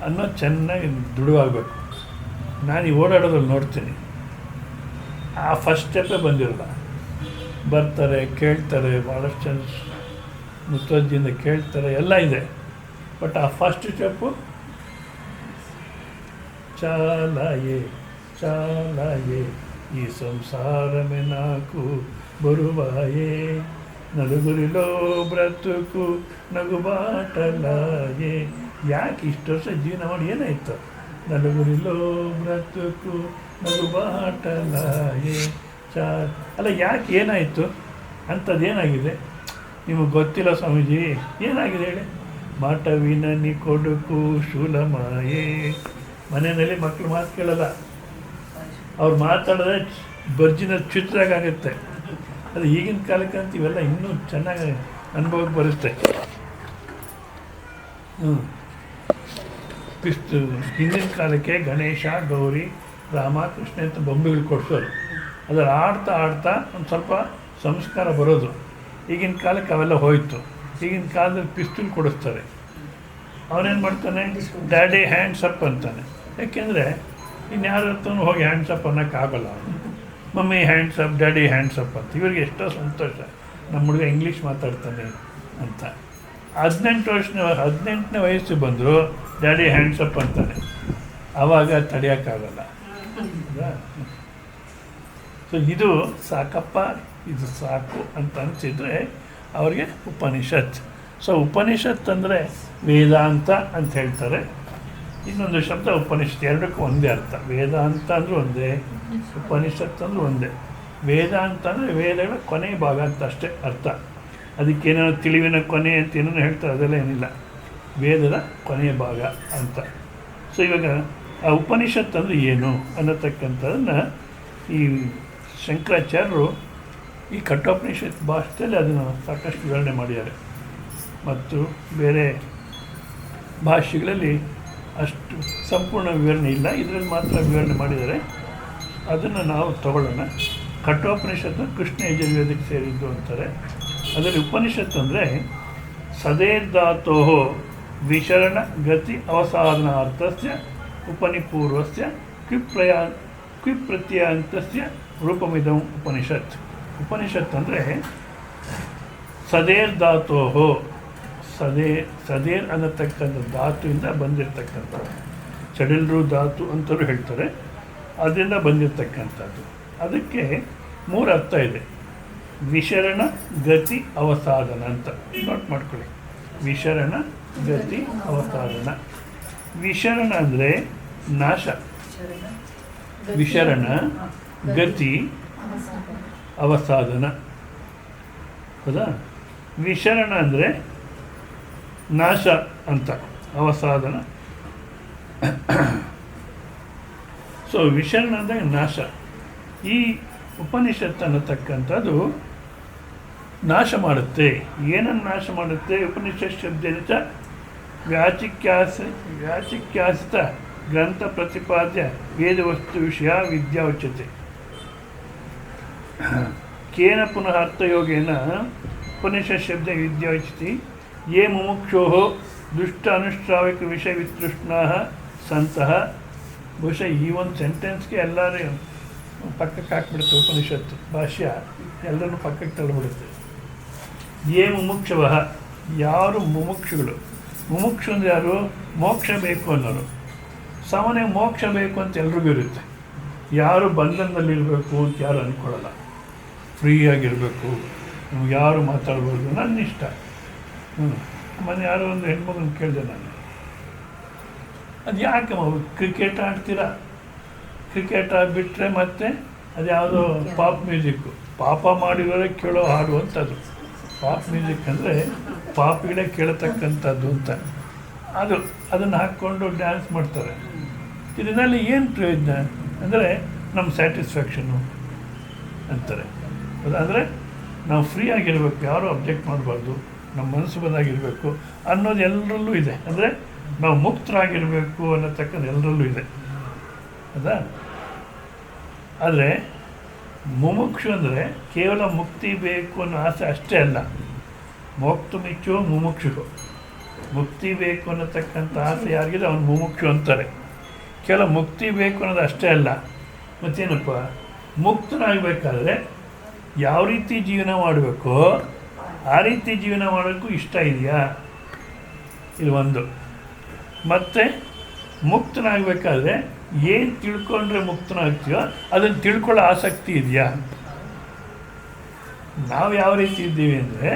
ಅನ್ನೋ ಚೆನ್ನಾಗಿ ದೃಢವಾಗಬೇಕು. ನಾನು ಈ ಓಡಾಡೋದ್ರಲ್ಲಿ ನೋಡ್ತೀನಿ, ಆ ಫಸ್ಟ್ ಸ್ಟೆಪ್ಪೇ ಬಂದಿರಲ್ಲ. ಬರ್ತಾರೆ, ಕೇಳ್ತಾರೆ, ಭಾಳಷ್ಟು ಜನ ಮುತ್ತಜ್ಜಿಯಿಂದ ಕೇಳ್ತಾರೆ, ಎಲ್ಲ ಇದೆ. ಬಟ್ ಆ ಫಸ್ಟ್ ಸ್ಟೆಪ್ಪು ಚಾಲಾಯೇ ಚಾಲಾಯೇ ಈ ಸಂಸಾರಮೆ ನಾಕು ಬರುವಾಯೇ ನలుగురిలో ಬ್ರತುಕು ನಗುಬಾಟಲಾಯೇ. ಯಾಕೆ ಇಷ್ಟು ವರ್ಷ ಜೀವನ ಮಾಡಿ ಏನಾಯಿತು? ನలుగురిలో ಬ್ರತುಕು ನಗುಬಾಟಲಾಯೇ ಅಲ್ಲ, ಯಾಕೆ ಏನಾಯಿತು? ಅಂಥದ್ದೇನಾಗಿದೆ ನಿಮಗೆ ಗೊತ್ತಿಲ್ಲ ಸ್ವಾಮೀಜಿ. ಏನಾಗಿದೆ ಹೇಳಿ? ಮಾಟವಿನ ನೀ ಕೊಡುಕು ಶೂಲಮಾಯೇ. ಮನೆಯಲ್ಲಿ ಮಕ್ಕಳು ಮಾತು ಕೇಳಲ್ಲ, ಅವ್ರು ಮಾತಾಡಿದ್ರೆ ಬರ್ಜಿನ ಚಿತ್ರಗಾಗುತ್ತೆ. ಅದು ಈಗಿನ ಕಾಲಕ್ಕಂತ ಇವೆಲ್ಲ ಇನ್ನೂ ಚೆನ್ನಾಗಿ ಅನುಭವಕ್ಕೆ ಬರುತ್ತೆ. ಹಿಂದಿನ ಕಾಲಕ್ಕೆ ಗಣೇಶ, ಗೌರಿ, ರಾಮ, ಕೃಷ್ಣ ಅಂತ ಬೊಂಬೆಗಳು ಕೊಡಿಸೋರು. ಅದರ ಆಡ್ತಾ ಆಡ್ತಾ ಒಂದು ಸ್ವಲ್ಪ ಸಂಸ್ಕಾರ ಬರೋದು. ಈಗಿನ ಕಾಲಕ್ಕೆ ಅವೆಲ್ಲ ಹೋಯಿತು. ಈಗಿನ ಕಾಲದಲ್ಲಿ ಪಿಸ್ತೂಲ್ ಕೊಡಿಸ್ತಾರೆ. ಅವನೇನು ಮಾಡ್ತಾನೆ? ಡ್ಯಾಡಿ ಹ್ಯಾಂಡ್ಸ್ ಅಪ್ ಅಂತಾನೆ. ಯಾಕೆಂದರೆ ಇನ್ಯಾರ ಹತ್ರನೂ ಹೋಗಿ ಹ್ಯಾಂಡ್ಸ್ ಅಪ್ ಅನ್ನೋಕ್ಕಾಗಲ್ಲ. Mummy hands up, daddy hands up ಅಂತ. ಇವ್ರಿಗೆ ಎಷ್ಟೋ ಸಂತೋಷ, ನಮ್ಮ ಹುಡುಗ ಇಂಗ್ಲೀಷ್ ಮಾತಾಡ್ತಾನೆ ಅಂತ. 18ನೇ ವಯಸ್ಸು ಬಂದರು ಡ್ಯಾಡಿ ಹ್ಯಾಂಡ್ಸ್ ಅಪ್ ಅಂತಾನೆ. ಆವಾಗ ತಡೆಯೋಕ್ಕಾಗಲ್ಲ. ಸೊ ಇದು ಸಾಕಪ್ಪ, ಇದು ಸಾಕು ಅಂತ ಅನಿಸಿದರೆ ಅವ್ರಿಗೆ ಉಪನಿಷತ್. ಸೊ ಉಪನಿಷತ್ ಅಂದರೆ ವೇದಾಂತ ಅಂತ ಹೇಳ್ತಾರೆ. ಇನ್ನೊಂದು ಶಬ್ದ ಉಪನಿಷತ್, ಎರಡಕ್ಕೂ ಒಂದೇ ಅರ್ಥ. ವೇದಾಂತ ಅಂದರೂ ಒಂದೇ, ಉಪನಿಷತ್ ಅಂದರೂ ಒಂದೇ. ವೇದಾಂತ ಅಂದರೆ ವೇದಗಳ ಕೊನೆಯ ಭಾಗ ಅಂತ ಅಷ್ಟೇ ಅರ್ಥ. ಅದಕ್ಕೇನೋ ತಿಳಿವಿನ ಕೊನೆ ಅಂತ ಏನೋ ಹೇಳ್ತಾರೆ, ಅದೆಲ್ಲ ಏನಿಲ್ಲ. ವೇದದ ಕೊನೆಯ ಭಾಗ ಅಂತ. ಸೊ ಇವಾಗ ಆ ಉಪನಿಷತ್ ಅಂದರೆ ಏನು ಅನ್ನತಕ್ಕಂಥದ್ದನ್ನು ಈ ಶಂಕರಾಚಾರ್ಯರು ಈ ಕಠೋಪನಿಷತ್ ಭಾಷೆಯಲ್ಲಿ ಅದನ್ನು ಸಾಕಷ್ಟು ವಿವರಣೆ ಮಾಡಿದ್ದಾರೆ. ಮತ್ತು ಬೇರೆ ಭಾಷೆಗಳಲ್ಲಿ ಅಷ್ಟು ಸಂಪೂರ್ಣ ವಿವರಣೆ ಇಲ್ಲ, ಇದರಲ್ಲಿ ಮಾತ್ರ ವಿವರಣೆ ಮಾಡಿದ್ದಾರೆ. ಅದನ್ನು ನಾವು ತಗೊಳ್ಳೋಣ. ಕಠೋಪನಿಷತ್ತು ಕೃಷ್ಣ ಯಜುರ್ವೇದಕ್ಕೆ ಸೇರಿದ್ದು ಅಂತಾರೆ. ಅದರಲ್ಲಿ ಉಪನಿಷತ್ತು ಅಂದರೆ ಸದೇಧಾತೋ ವಿಶರಣ ಗತಿ ಅವಸಾಧನಾರ್ಥಸ್ಯ ಉಪನಿಪೂರ್ವಸ್ಯ ಕ್ವಿಪ್ರತ್ಯಯಾಂತಸ್ಯ ರೂಪಮಿದಂ ಉಪನಿಷತ್. ಉಪನಿಷತ್ ಅಂದರೆ ಸದೇರ್ ಧಾತೋ, ಸದೇರ್ ಅನ್ನತಕ್ಕಂಥ ಧಾತುವಿಂದ ಬಂದಿರತಕ್ಕಂಥದ್ದು. ಚಡಿಲ್ರು ಧಾತು ಅಂತಲೂ ಹೇಳ್ತಾರೆ. ಅದರಿಂದ ಬಂದಿರತಕ್ಕಂಥದ್ದು. ಅದಕ್ಕೆ 3 ಅರ್ಥ ಇದೆ. ವಿಶರಣ, ಗತಿ, ಅವಸಾಧನ ಅಂತ ನೋಟ್ ಮಾಡ್ಕೊಳ್ಳಿ. ವಿಶರಣ, ಗತಿ, ಅವಸಾಧನ. ವಿಶರಣ ಅಂದರೆ ನಾಶ, ವಿಶರಣ, ಗತಿ, ಅವಸಾಧನ. ಹೌದಾ? ವಿಶರಣ ಅಂದರೆ ನಾಶ ಅಂತ, ಅವಸಾಧನ. ಸೊ ವಿಶರಣ ಅಂದರೆ ನಾಶ. ಈ ಉಪನಿಷತ್ತು ಅನ್ನತಕ್ಕಂಥದ್ದು ನಾಶ ಮಾಡುತ್ತೆ. ಏನನ್ನು ನಾಶ ಮಾಡುತ್ತೆ? ಉಪನಿಷತ್ ಶಬ್ದದಿಂದ ವ್ಯಾಚಿಕ್ಯಾಸಿತ ಗ್ರಂಥ ಪ್ರತಿಪಾದ್ಯ ವೇದವಸ್ತು ವಿಷಯ ವಿದ್ಯಾ ಉಚ್ಯತೆ. ಕೇನ ಪುನಃ ಅರ್ಥಯೋಗೇನ ಉಪನಿಷತ್ ಶಬ್ದ ವಿದ್ಯಾ ಉಚ್ಯತೆ. ಯೇ ಮುಮುಕ್ಷೋ ದುಷ್ಟ ಅನುಶ್ರಾವಿಕ ವಿಷಯ ವಿತೃಷ್ಣಾ ಸಂತಹ. ಬಹುಶಃ ಈ ಒಂದು ಸೆಂಟೆನ್ಸ್ಗೆ ಎಲ್ಲರೂ ಪಕ್ಕಕ್ಕೆ ಹಾಕ್ಬಿಡುತ್ತೆ. ಉಪನಿಷತ್ತು ಭಾಷ್ಯ ಎಲ್ಲರನ್ನು ಪಕ್ಕಕ್ಕೆ ತಳ್ಳಿಬಿಡುತ್ತೆ. ಯೇ ಮುಮುಕ್ಷವ, ಯಾರು ಮುಮುಕ್ಷುಗಳು. ಮುಮುಕ್ಷು ಅಂದರೆ ಯಾರು? ಮೋಕ್ಷ ಬೇಕು ಅನ್ನೋರು. ಸಾಮಾನ್ಯ ಮೋಕ್ಷ ಬೇಕು ಅಂತ ಎಲ್ರಿಗೂ ಇರುತ್ತೆ. ಯಾರು ಬಂಧನದಲ್ಲಿರಬೇಕು ಅಂತ ಯಾರು ಅಂದ್ಕೊಳ್ಳಲ್ಲ. ಫ್ರೀಯಾಗಿರಬೇಕು, ನಮ್ಗೆ ಯಾರು ಮಾತಾಡ್ಬಾರ್ದು, ನನ್ನ ಇಷ್ಟ. ಮೊನ್ನೆ ಯಾರೋ ಒಂದು ಹೆಣ್ಮಗನ ಕೇಳಿದೆ ನಾನು, ಅದು ಯಾಕೆ ಕ್ರಿಕೆಟ್ ಆಡ್ತೀರಾ? ಕ್ರಿಕೆಟ್ ಆಗಿಬಿಟ್ರೆ ಮತ್ತೆ ಅದು ಯಾವುದೋ ಪಾಪ್ ಮ್ಯೂಸಿಕ್ಕು, ಪಾಪ ಮಾಡಿರೋರೇ ಕೇಳೋ ಹಾಡು ಅಂತದು. ಪಾಪ್ ಮ್ಯೂಸಿಕ್ ಅಂದರೆ ಪಾಪಿಗಳೇ ಕೇಳತಕ್ಕಂಥದ್ದು ಅಂತ. ಅದನ್ನು ಹಾಕ್ಕೊಂಡು ಡ್ಯಾನ್ಸ್ ಮಾಡ್ತಾರೆ. ಇದರಲ್ಲಿ ಏನು ಪ್ರಯೋಜನ ಅಂದರೆ ನಮ್ಮ ಸ್ಯಾಟಿಸ್ಫ್ಯಾಕ್ಷನ್ನು ಅಂತಾರೆ. ಅಂದರೆ ನಾವು ಫ್ರೀ ಆಗಿರಬೇಕು, ಯಾರೂ ಅಬ್ಜೆಕ್ಟ್ ಮಾಡಬಾರ್ದು, ನಮ್ಮ ಮನಸ್ಸು ಬಂದಾಗಿರಬೇಕು ಅನ್ನೋದು ಎಲ್ಲರಲ್ಲೂ ಇದೆ. ಅಂದರೆ ನಾವು ಮುಕ್ತರಾಗಿರಬೇಕು ಅನ್ನತಕ್ಕಂಥ ಎಲ್ಲರಲ್ಲೂ ಇದೆ ಹೌದಾ. ಆದರೆ ಮುಮುಕ್ಷು ಅಂದರೆ ಕೇವಲ ಮುಕ್ತಿ ಬೇಕು ಅನ್ನೋ ಆಸೆ ಅಷ್ಟೇ ಅಲ್ಲ. ಮೋಕ್ತುಮಿಚ್ಚು ಮುಮುಕ್ಷು, ಮುಕ್ತಿ ಬೇಕು ಅನ್ನತಕ್ಕಂಥ ಆಸೆ ಯಾರಿಗಿದೆ ಅವನು ಮುಮುಕ್ಷು ಅಂತಾರೆ. ಕೇವಲ ಮುಕ್ತಿ ಬೇಕು ಅನ್ನೋದು ಅಷ್ಟೇ ಅಲ್ಲ, ಮತ್ತೇನಪ್ಪ, ಮುಕ್ತನಾಗಬೇಕಾದ್ರೆ ಯಾವ ರೀತಿ ಜೀವನ ಮಾಡಬೇಕೋ ಆ ರೀತಿ ಜೀವನ ಮಾಡೋಕ್ಕೂ ಇಷ್ಟ ಇದೆಯಾ, ಇದು ಒಂದು. ಮತ್ತು ಮುಕ್ತನಾಗಬೇಕಾದ್ರೆ ಏನು ತಿಳ್ಕೊಂಡ್ರೆ ಮುಕ್ತನಾಗ್ತೀಯೋ ಅದನ್ನು ತಿಳ್ಕೊಳ್ಳೋ ಆಸಕ್ತಿ ಇದೆಯಾ. ನಾವು ಯಾವ ರೀತಿ ಇದ್ದೀವಿ ಅಂದರೆ,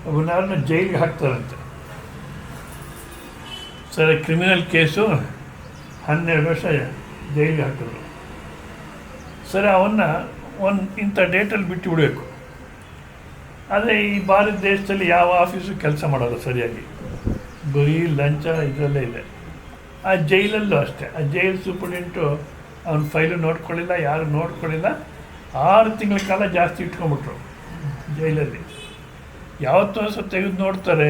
ಒಬ್ಬನವ್ರನ್ನ ಜೈಲಿಗೆ ಹಾಕ್ತಾರಂತೆ. ಸರಿ, ಕ್ರಿಮಿನಲ್ ಕೇಸು 12 ವರ್ಷ ಜೈಲಿಗೆ ಹಾಕಿದ್ರು. ಸರಿ, ಅವನ್ನ ಇಂಥ ಡೇಟಲ್ಲಿ ಬಿಟ್ಟು ಬಿಡಬೇಕು. ಆದರೆ ಈ ಭಾರತ ದೇಶದಲ್ಲಿ ಯಾವ ಆಫೀಸು ಕೆಲಸ ಮಾಡೋದು ಸರಿಯಾಗಿ, ಬರೀ ಲಂಚ ಇದರಲ್ಲೇ ಇದೆ. ಆ ಜೈಲಲ್ಲೂ ಅಷ್ಟೇ, ಆ ಜೈಲು ಸೂಪರಿಂಟು ಅವನ ಫೈಲು ನೋಡ್ಕೊಳ್ಳಿಲ್ಲ, ಯಾರು ನೋಡ್ಕೊಳ್ಳಿಲ್ಲ. 6 ತಿಂಗಳ ಕಾಲ ಜಾಸ್ತಿ ಇಟ್ಕೊಂಡ್ಬಿಟ್ರು ಜೈಲಲ್ಲಿ. ಯಾವತ್ತೂ ಸಹ ತೆಗೆದು ನೋಡ್ತಾರೆ,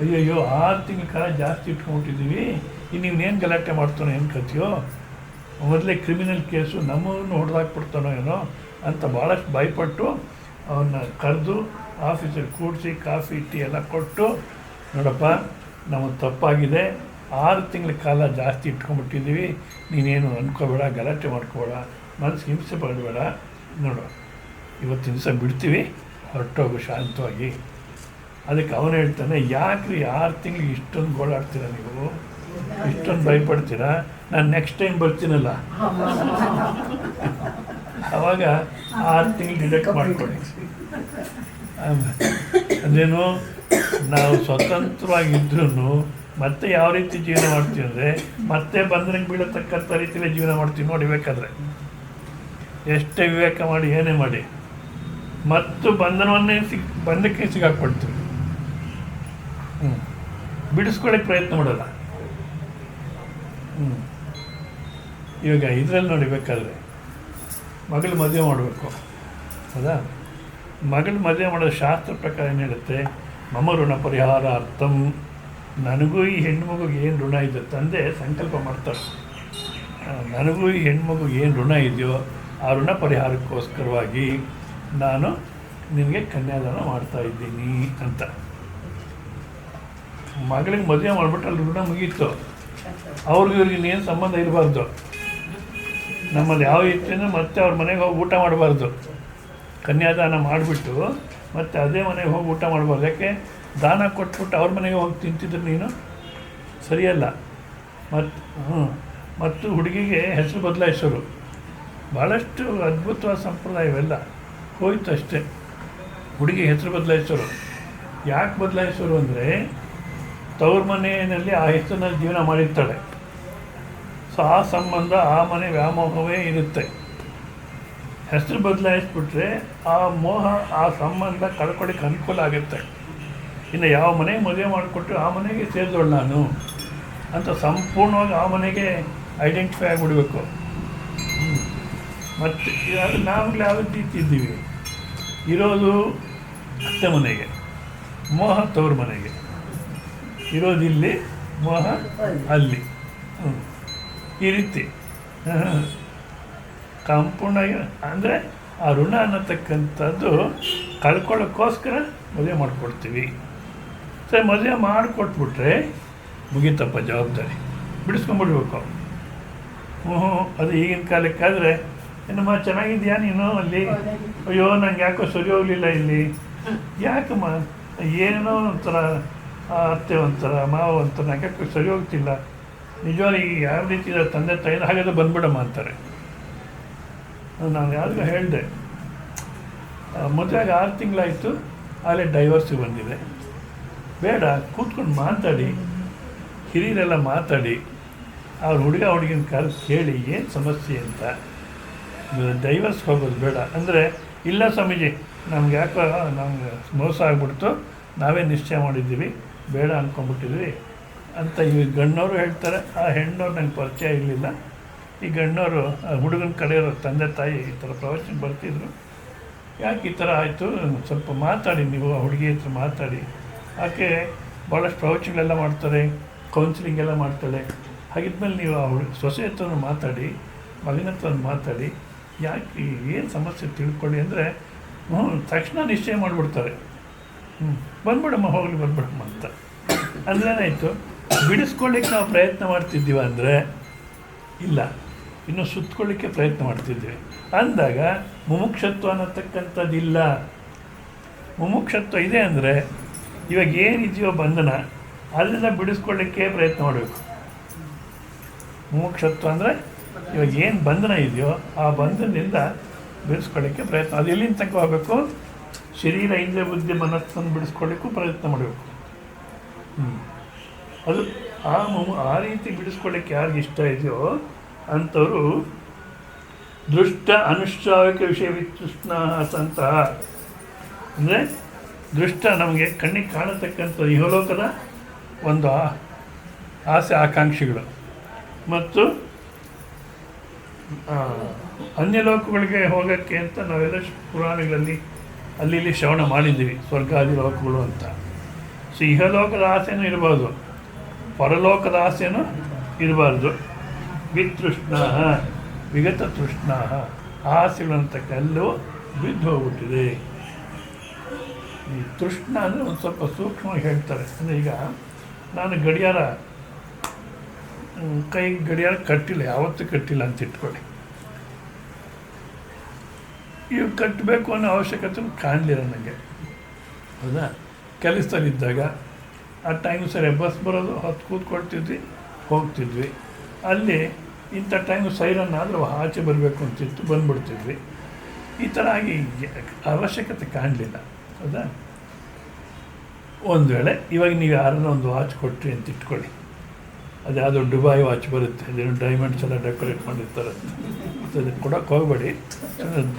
ಅಯ್ಯಯ್ಯೋ 6 ತಿಂಗಳ ಕಾಲ ಜಾಸ್ತಿ ಇಟ್ಕೊಂಡ್ಬಿಟ್ಟಿದ್ದೀವಿ, ಇನ್ನೇನು ಗಲಾಟೆ ಮಾಡ್ತಾನೋ ಏನು ಕಥೆಯೋ, ಮೊದಲೇ ಕ್ರಿಮಿನಲ್ ಕೇಸು, ನಮ್ಮನ್ನು ಹೊಡೆದಾಕ್ಬಿಡ್ತಾನೋ ಏನೋ ಅಂತ ಭಾಳಷ್ಟು ಭಯಪಟ್ಟು ಅವನ್ನ ಕರೆದು ಆಫೀಸಲ್ಲಿ ಕೂಡಿಸಿ ಕಾಫಿ ಟೀ ಎಲ್ಲ ಕೊಟ್ಟು, ನೋಡಪ್ಪ ನಮಗೆ ತಪ್ಪಾಗಿದೆ, 6 ತಿಂಗಳ ಕಾಲ ಜಾಸ್ತಿ ಇಟ್ಕೊಂಡ್ಬಿಟ್ಟಿದ್ದೀವಿ, ನೀನೇನು ಅಂದ್ಕೋಬೇಡ, ಗಲಾಟೆ ಮಾಡ್ಕೋಬೇಡ, ಮನಸ್ಸು ಹಿಂಸೆ ಪಡಬೇಡ, ನೋಡು ಇವತ್ತಿನ ದಿವಸ ಬಿಡ್ತೀವಿ, ಹೊರಟೋಗು ಶಾಂತವಾಗಿ. ಅದಕ್ಕೆ ಅವನು ಹೇಳ್ತಾನೆ, ಯಾಕ್ರಿ 6 ತಿಂಗಳಿಗೆ ಇಷ್ಟೊಂದು ಗೋಳಾಡ್ತೀರಾ ನೀವು, ಇಷ್ಟೊಂದು ಭಯಪಡ್ತೀರಾ, ನಾನು ನೆಕ್ಸ್ಟ್ ಟೈಮ್ ಬರ್ತೀನಲ್ಲ ಆವಾಗ 6 ತಿಂಗಳು ಡಿಡಕ್ಟ್ ಮಾಡ್ಕೊಳ್ಳಿ. ಅಂದ್ರೇನು, ನಾವು ಸ್ವತಂತ್ರವಾಗಿದ್ರೂ ಮತ್ತೆ ಯಾವ ರೀತಿ ಜೀವನ ಮಾಡ್ತೀವಿ ಅಂದರೆ, ಮತ್ತೆ ಬಂಧನಕ್ಕೆ ಬೀಳತಕ್ಕಂಥ ರೀತಿಯಲ್ಲೇ ಜೀವನ ಮಾಡ್ತೀವಿ ನೋಡಿ. ಬೇಕಾದರೆ ಎಷ್ಟೇ ವಿವೇಕ ಮಾಡಿ ಏನೇ ಮಾಡಿ ಮತ್ತು ಬಂಧನವನ್ನೇ ಬಂಧಕ್ಕೆ ಸಿಗಾಕ್ಕೊಡ್ತೀವಿ. ಬಿಡಿಸ್ಕೊಳ್ಳೋಕ್ಕೆ ಪ್ರಯತ್ನ ಮಾಡಲ್ಲ. ಇವಾಗ ಇದರಲ್ಲಿ ನೋಡಿ, ಬೇಕಾದರೆ ಮಗಳು ಮದುವೆ ಮಾಡಬೇಕು ಹೌದಾ. ಮಗಳು ಮದುವೆ ಮಾಡೋದು ಶಾಸ್ತ್ರ ಪ್ರಕಾರ ಏನು ಹೇಳುತ್ತೆ, ಮಮ ಋಣ ಪರಿಹಾರಾರ್ಥಂ, ನನಗೂ ಈ ಹೆಣ್ಮಗುಗೆ ಏನು ಋಣ ಇದೆ, ತಂದೆ ಸಂಕಲ್ಪ ಮಾಡ್ತಾರೆ, ನನಗೂ ಈ ಹೆಣ್ಮಗುಗೆ ಏನು ಋಣ ಇದೆಯೋ ಆ ಋಣ ಪರಿಹಾರಕ್ಕೋಸ್ಕರವಾಗಿ ನಾನು ನಿನಗೆ ಕನ್ಯಾದಾನ ಮಾಡ್ತಾಯಿದ್ದೀನಿ ಅಂತ. ಮಗಳಿಗೆ ಮದುವೆ ಮಾಡಿಬಿಟ್ಟು ಅಲ್ಲಿ ಋಣ ಮುಗೀತು, ಅವ್ರಿಗೆ ಇನ್ನೇನು ಸಂಬಂಧ ಇರಬಾರ್ದು. ನಮ್ಮಲ್ಲಿ ಯಾವ ರೀತಿಯಿಂದ ಮತ್ತೆ ಅವ್ರ ಮನೆಗೆ ಹೋಗಿ ಊಟ ಮಾಡಬಾರ್ದು. ಕನ್ಯಾದಾನ ಮಾಡಿಬಿಟ್ಟು ಮತ್ತು ಅದೇ ಮನೆಗೆ ಹೋಗಿ ಊಟ ಮಾಡಬಾರ್ದು. ಯಾಕೆ, ದಾನ ಕೊಟ್ಬಿಟ್ಟು ಅವ್ರ ಮನೆಗೆ ಹೋಗಿ ತಿಂತಿದ್ರೆ ನೀನು ಸರಿಯಲ್ಲ. ಮತ್ತು ಹುಡುಗಿಗೆ ಹೆಸರು ಬದಲಾಯಿಸೋರು, ಭಾಳಷ್ಟು ಅದ್ಭುತವಾದ ಸಂಪ್ರದಾಯ ಇವೆಲ್ಲ ಹೋಯ್ತು ಅಷ್ಟೇ. ಹುಡುಗಿ ಹೆಸರು ಬದಲಾಯಿಸೋರು, ಯಾಕೆ ಬದಲಾಯಿಸೋರು ಅಂದರೆ, ತವ್ರ ಮನೆಯಲ್ಲಿ ಆ ಹೆಸರಿನಲ್ಲಿ ಜೀವನ ಮಾಡಿರ್ತಾಳೆ. ಸೊ ಆ ಸಂಬಂಧ, ಆ ಮನೆ ವ್ಯಾಮೋಹವೇ ಇರುತ್ತೆ. ಹೆಸರು ಬದಲಾಯಿಸ್ಬಿಟ್ರೆ ಆ ಮೋಹ, ಆ ಸಂಬಂಧ ಕಳ್ಕೊಳ್ಳಿಕ್ಕೆ ಅನುಕೂಲ ಆಗುತ್ತೆ. ಇನ್ನು ಯಾವ ಮನೆಗೆ ಮದುವೆ ಮಾಡಿಕೊಟ್ರು ಆ ಮನೆಗೆ ಸೇರಿದೋಳು ನಾನು ಅಂತ ಸಂಪೂರ್ಣವಾಗಿ ಆ ಮನೆಗೆ ಐಡೆಂಟಿಫೈ ಆಗಿಬಿಡ್ಬೇಕು. ಮತ್ತು ಅದು ನಾವಾಗಲೇ ಯಾವ ರೀತಿ ಇದ್ದೀವಿ, ಇರೋದು ಅತ್ತೆ ಮನೆಗೆ, ಮೋಹ ತವ್ರ ಮನೆಗೆ, ಇರೋದಿಲ್ಲಿ, ಮೋಹ ಅಲ್ಲಿ. ಈ ರೀತಿ ಸಂಪೂರ್ಣವಾಗಿ ಅಂದರೆ ಆ ಋಣ ಅನ್ನತಕ್ಕಂಥದ್ದು ಕಳ್ಕೊಳ್ಳೋಕ್ಕೋಸ್ಕರ ಮದುವೆ ಮಾಡಿಕೊಡ್ತೀವಿ. ಸರಿ, ಮದುವೆ ಮಾಡಿಕೊಟ್ಬಿಟ್ರೆ ಮುಗೀತಪ್ಪ, ಜವಾಬ್ದಾರಿ ಬಿಡಿಸ್ಕೊಂಡ್ಬಿಡ್ಬೇಕು. ಅದು ಈಗಿನ ಕಾಲಕ್ಕಾದರೆ, ಏನಮ್ಮ ಚೆನ್ನಾಗಿದೆಯಾ ನೀನು ಅಲ್ಲಿ, ಅಯ್ಯೋ ನಂಗೆ ಯಾಕೋ ಸರಿ ಹೋಗಲಿಲ್ಲ ಇಲ್ಲಿ, ಯಾಕಮ್ಮ ಏನೋ ಒಂಥರ ಅತ್ತೆ ಒಂಥರ ಮಾವ ಒಂಥರ, ನಂಗೆ ಯಾಕೋ ಸರಿ ಹೋಗ್ತಿಲ್ಲ, ನಿಜವಾಗಿ ಯಾವ ರೀತಿ ಇದೆ ತಂದೆ ತಾಯಿನ ಹಾಗಾದ್ರೆ ಬಂದ್ಬಿಡಮ್ಮ ಅಂತಾರೆ. ನಾನು ಯಾರಿಗೂ ಹೇಳಿದೆ, ಮದುವೆಗೆ 6 ತಿಂಗಳಾಯಿತು, ಆಗಲೇ ಡೈವರ್ಸಿಗೆ ಬಂದಿದೆ. ಬೇಡ, ಕೂತ್ಕೊಂಡು ಮಾತಾಡಿ, ಹಿರಿಯರೆಲ್ಲ ಮಾತಾಡಿ, ಅವ್ರ ಹುಡುಗಿನ ಕರೆದು ಕೇಳಿ ಏನು ಸಮಸ್ಯೆ ಅಂತ. ಡೈವರ್ಸ್ ಹೋಗೋದು ಬೇಡ ಅಂದರೆ, ಇಲ್ಲ ಸ್ವಾಮೀಜಿ ನಮ್ಗೆ ಯಾಕೋ ನಮ್ಗೆ ಮೋಸ ಆಗ್ಬಿಡ್ತು, ನಾವೇ ನಿಶ್ಚಯ ಮಾಡಿದ್ದೀವಿ, ಬೇಡ ಅಂದ್ಕೊಂಡ್ಬಿಟ್ಟಿದ್ವಿ ಅಂತ ಈ ಗಣ್ಣವರು ಹೇಳ್ತಾರೆ. ಆ ಹೆಣ್ಣವ್ರು ನಂಗೆ ಪರಿಚಯ ಇರಲಿಲ್ಲ. ಈ ಗಣ್ಣವರು ಹುಡುಗನ ಕಡೆಯವರು ತಂದೆ ತಾಯಿ ಈ ಥರ ಪ್ರವಚನಕ್ಕೆ ಬರ್ತಿದ್ರು. ಯಾಕೆ ಈ ಥರ ಆಯಿತು, ಸ್ವಲ್ಪ ಮಾತಾಡಿ, ನೀವು ಆ ಹುಡುಗಿ ಹತ್ರ ಮಾತಾಡಿ. ಆಕೆ ಭಾಳಷ್ಟು ಪ್ರವಚನಗಳೆಲ್ಲ ಮಾಡ್ತಾರೆ, ಕೌನ್ಸಿಲಿಂಗ್ ಎಲ್ಲ ಮಾಡ್ತಾಳೆ. ಹಾಗಿದ್ಮೇಲೆ ನೀವು ಆ ಸೊಸೆ ಹತ್ರನೂ ಮಾತಾಡಿ, ಮಗನ ಹತ್ರ ಮಾತಾಡಿ, ಯಾಕೆ ಏನು ಸಮಸ್ಯೆ ತಿಳ್ಕೊಳ್ಳಿ ಅಂದರೆ ತಕ್ಷಣ ನಿಶ್ಚಯ ಮಾಡಿಬಿಡ್ತಾರೆ. ಬಂದ್ಬಿಡಮ್ಮ, ಹೋಗಲಿ ಬಂದ್ಬಿಡಮ್ಮ ಅಂತ. ಅಂದ್ರೇನಾಯಿತು, ಬಿಡಿಸ್ಕೊಳ್ಳಿಕ್ಕೆ ನಾವು ಪ್ರಯತ್ನ ಮಾಡ್ತಿದ್ದೀವ ಅಂದರೆ ಇಲ್ಲ, ಇನ್ನೂ ಸುತ್ತಕೊಳ್ಳಿಕ್ಕೆ ಪ್ರಯತ್ನ ಮಾಡ್ತಿದ್ದೀವಿ ಅಂದಾಗ ಮುಮುಕ್ಷತ್ವ ಅನ್ನತಕ್ಕಂಥದ್ದಿಲ್ಲ. ಮುಮುಕ್ಷತ್ವ ಇದೆ ಅಂದರೆ ಇವಾಗ ಏನಿದೆಯೋ ಬಂಧನ, ಅದರಿಂದ ಬಿಡಿಸ್ಕೊಳ್ಳಿಕ್ಕೆ ಪ್ರಯತ್ನ ಮಾಡಬೇಕು. ಮುಮುಕ್ಷತ್ವ ಅಂದರೆ ಇವಾಗ ಏನು ಬಂಧನ ಇದೆಯೋ ಆ ಬಂಧನದಿಂದ ಬಿಡಿಸ್ಕೊಳ್ಳಿಕ್ಕೆ ಪ್ರಯತ್ನ. ಅದು ಎಲ್ಲಿಂದ ತನಕ ಹೋಗಬೇಕು, ಶರೀರ, ಇಂದ್ರಿಯ, ಬುದ್ಧಿ, ಮನಸ್ಸನ್ನು ಬಿಡಿಸ್ಕೊಳ್ಳಿಕ್ಕೂ ಪ್ರಯತ್ನ ಮಾಡಬೇಕು. ಅದು ಆ ರೀತಿ ಬಿಡಿಸ್ಕೊಳ್ಳಿಕ್ಕೆ ಯಾರಿಗೆ ಇಷ್ಟ ಇದೆಯೋ ಅಂಥವರು ದೃಷ್ಟ ಅನುಶ್ರಾವಿಕ ವಿಷಯ ವಿತೃಷ್ಣ ಸಂತಹ, ಅಂದರೆ ದೃಷ್ಟ ನಮಗೆ ಕಣ್ಣಿಗೆ ಕಾಣತಕ್ಕಂಥ ಇಹಲೋಕದ ಒಂದು ಆಸೆ ಆಕಾಂಕ್ಷೆಗಳು ಮತ್ತು ಅನ್ಯಲೋಕಗಳಿಗೆ ಹೋಗೋಕ್ಕೆ ಅಂತ ನಾವೆಲ್ಲ ಪುರಾಣಗಳಲ್ಲಿ ಅಲ್ಲಿ ಇಲ್ಲಿ ಶ್ರವಣ ಮಾಡಿದ್ದೀವಿ, ಸ್ವರ್ಗಾದಿ ಲೋಕಗಳು ಅಂತ. ಸೊ ಇಹಲೋಕದ ಆಸೆನೂ ಇರಬಾರ್ದು, ಪರಲೋಕದ ಆಸೆನೂ ಇರಬಾರ್ದು. ವಿತೃಷ್ಣ ವಿಗತ ತೃಷ್ಣ, ಆಸೆಗಳಂತಕ್ಕ ಎಲ್ಲವೂ ಬಿದ್ದು ಹೋಗ್ಬಿಟ್ಟಿದೆ. ಈ ತೃಷ್ಣ ಅಂದರೆ ಒಂದು ಸ್ವಲ್ಪ ಸೂಕ್ಷ್ಮವಾಗಿ ಹೇಳ್ತಾರೆ. ಅಂದರೆ ಈಗ ನಾನು ಗಡಿಯಾರ ಕಟ್ಟಿಲ್ಲ, ಯಾವತ್ತೂ ಕಟ್ಟಿಲ್ಲ ಅಂತ ಇಟ್ಕೊಳ್ಳಿ. ಇವು ಕಟ್ಟಬೇಕು ಅನ್ನೋ ಅವಶ್ಯಕತೆ ಕಾಣಲಿಲ್ಲ ನನಗೆ, ಹೌದಾ. ಕೆಲಸದಲ್ಲಿದ್ದಾಗ ಆ ಟೈಮ್ ಸರಿ ಬಸ್ ಬರೋದು, ಹೊತ್ತು ಕೂತ್ಕೊಳ್ತಿದ್ವಿ, ಹೋಗ್ತಿದ್ವಿ. ಅಲ್ಲಿ ಇಂಥ ಟೈಮು ಸೈರನ್ ಆದರೂ ಆಚೆ ಬರಬೇಕು ಅಂತಿತ್ತು, ಬಂದ್ಬಿಡ್ತಿದ್ವಿ. ಈ ಥರ ಆಗಿ ಅವಶ್ಯಕತೆ ಕಾಣಲಿಲ್ಲ, ಹೌದಾ. ಒಂದು ವೇಳೆ ಇವಾಗ ನೀವು ಯಾರನ್ನ ಒಂದು ವಾಚ್ ಕೊಟ್ರಿ ಅಂತ ಇಟ್ಕೊಳ್ಳಿ, ಅದು ಯಾವುದೋ ದುಬಾಯ್ ವಾಚ್ ಬರುತ್ತೆ, ಅದೇನು ಡೈಮಂಡ್ಸ್ ಎಲ್ಲ ಡೆಕೋರೇಟ್ ಮಾಡಿರ್ತಾರೆ, ಅದು ಕೊಡೋಕ್ಕೆ ಹೋಗಬೇಡಿ,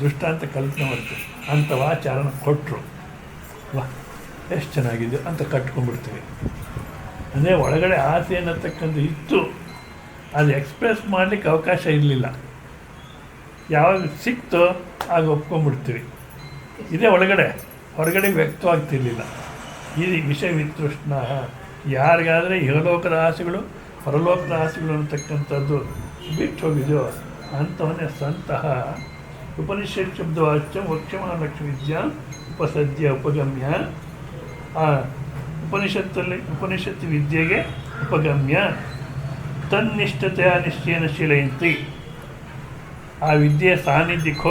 ದೃಷ್ಟಾಂತ ಕಲ್ಪನೆ ಮಾಡ್ತೀವಿ. ಅಂಥ ವಾಚ್ ಯಾರನ್ನ ಕೊಟ್ಟರು, ವಾ ಎಷ್ಟು ಚೆನ್ನಾಗಿದೆ ಅಂತ ಕಟ್ಕೊಂಡ್ಬಿಡ್ತೀವಿ. ಅಂದರೆ ಒಳಗಡೆ ಆಸೆ ಅನ್ನತಕ್ಕಂಥ ಇತ್ತು, ಅದು ಎಕ್ಸ್ಪ್ರೆಸ್ ಮಾಡಲಿಕ್ಕೆ ಅವಕಾಶ ಇರಲಿಲ್ಲ. ಯಾವಾಗ ಸಿಕ್ತೋ ಆಗ ಒಪ್ಕೊಂಡ್ಬಿಡ್ತೀವಿ. ಇದೇ ಹೊರಗಡೆ ವ್ಯಕ್ತವಾಗ್ತಿರ್ಲಿಲ್ಲ. ಈ ವಿಷಯ ವಿತೃಷ್ಣ, ಯಾರಿಗಾದರೆ ಇಹಲೋಕದ ಆಸೆಗಳು ಪರಲೋಕದ ಆಸೆಗಳು ಅನ್ನತಕ್ಕಂಥದ್ದು ಬಿಟ್ಟು ಹೋಗಿದೆಯೋ ಅಂಥವನ್ನೇ ಸಂತಹ ಉಪನಿಷತ್ ಶಬ್ದವಾಚ್ಯ ವಕ್ಷಮಾಲಕ್ಷ್ಮ ವಿದ್ಯಾ ಉಪಸದ್ಯ ಉಪಗಮ್ಯ. ಆ ಉಪನಿಷತ್ತು ವಿದ್ಯೆಗೆ ಉಪಗಮ್ಯ ತನ್ನಿಷ್ಠತೆಯ ನಿಶ್ಚಯನ ಶೀಲಯಂತಿ. ಆ ವಿದ್ಯೆಯ ಸಾನ್ನಿಧ್ಯಕ್ಕೆ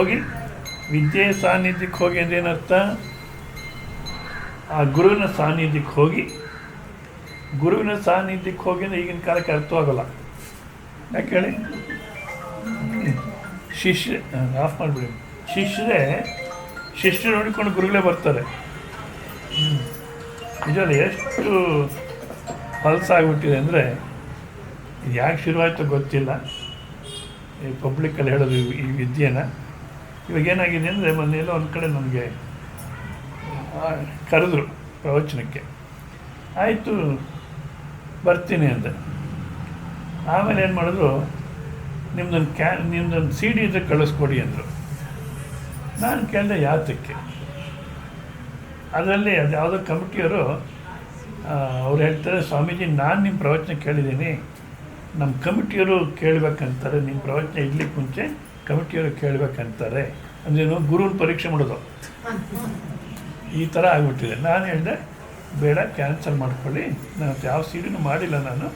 ಹೋಗಿ ಅಂದರೆ ಏನರ್ಥ, ಆ ಗುರುವಿನ ಸಾನ್ನಿಧ್ಯಕ್ಕೆ ಹೋಗಿ ಅಂದರೆ ಈಗಿನ ಕಾಲಕ್ಕೆ ಅರ್ಥವಾಗಲ್ಲ. ಯಾಕೆ ಹೇಳಿ, ಆಫ್ ಮಾಡಿಬಿಡಿ. ಶಿಷ್ಯರು ನೋಡಿಕೊಂಡು ಗುರುಗಳೇ ಬರ್ತಾರೆ. ನಿಜವಾಗಿ ಎಷ್ಟು ಹೊಲಸಾಗ್ಬಿಟ್ಟಿದೆ ಅಂದರೆ, ಯಾಕೆ ಶುರುವಾಯಿತು ಗೊತ್ತಿಲ್ಲ, ಈ ಪಬ್ಲಿಕ್ಕಲ್ಲಿ ಹೇಳೋದು ಈ ವಿದ್ಯೆನ. ಇವಾಗ ಏನಾಗಿದೆ ಅಂದರೆ, ಮೊನ್ನೆಲ್ಲೋ ಒಂದು ಕಡೆ ನನಗೆ ಕರೆದ್ರು ಪ್ರವಚನಕ್ಕೆ, ಆಯಿತು ಬರ್ತೀನಿ ಅಂದೆ. ಆಮೇಲೆ ಏನು ಮಾಡಿದ್ರು, ನಿಮ್ದೊಂದು CD ಇದ್ರೆ ಕಳಿಸ್ಕೊಡಿ ಅಂದರು. ನಾನು ಕೇಳಿದೆ ಯಾತಕ್ಕೆ. ಅದರಲ್ಲಿ ಅದು ಯಾವುದೋ ಕಮಿಟಿಯವರು ಅವ್ರು ಹೇಳ್ತಾರೆ, ಸ್ವಾಮೀಜಿ ನಾನು ನಿಮ್ಮ ಪ್ರವಚನ ಕೇಳಿದ್ದೀನಿ, ನಮ್ಮ ಕಮಿಟಿಯವರು ಕೇಳಬೇಕಂತಾರೆ, ನಿಮ್ಮ ಪ್ರವಚನ ಇಡ್ಲಿಕ್ಕೆ ಮುಂಚೆ ಕಮಿಟಿಯವರು ಕೇಳಬೇಕಂತಾರೆ. ಅಂದ್ರೇನು, ಗುರುವಿನ ಪರೀಕ್ಷೆ ಮಾಡೋದು. ಈ ಥರ ಆಗಿಬಿಟ್ಟಿದೆ. ನಾನು ಹೇಳಿದೆ ಬೇಡ, ಕ್ಯಾನ್ಸಲ್ ಮಾಡ್ಕೊಳ್ಳಿ, ನಾನು ಯಾವ CD ಮಾಡಿಲ್ಲ, ನಾನು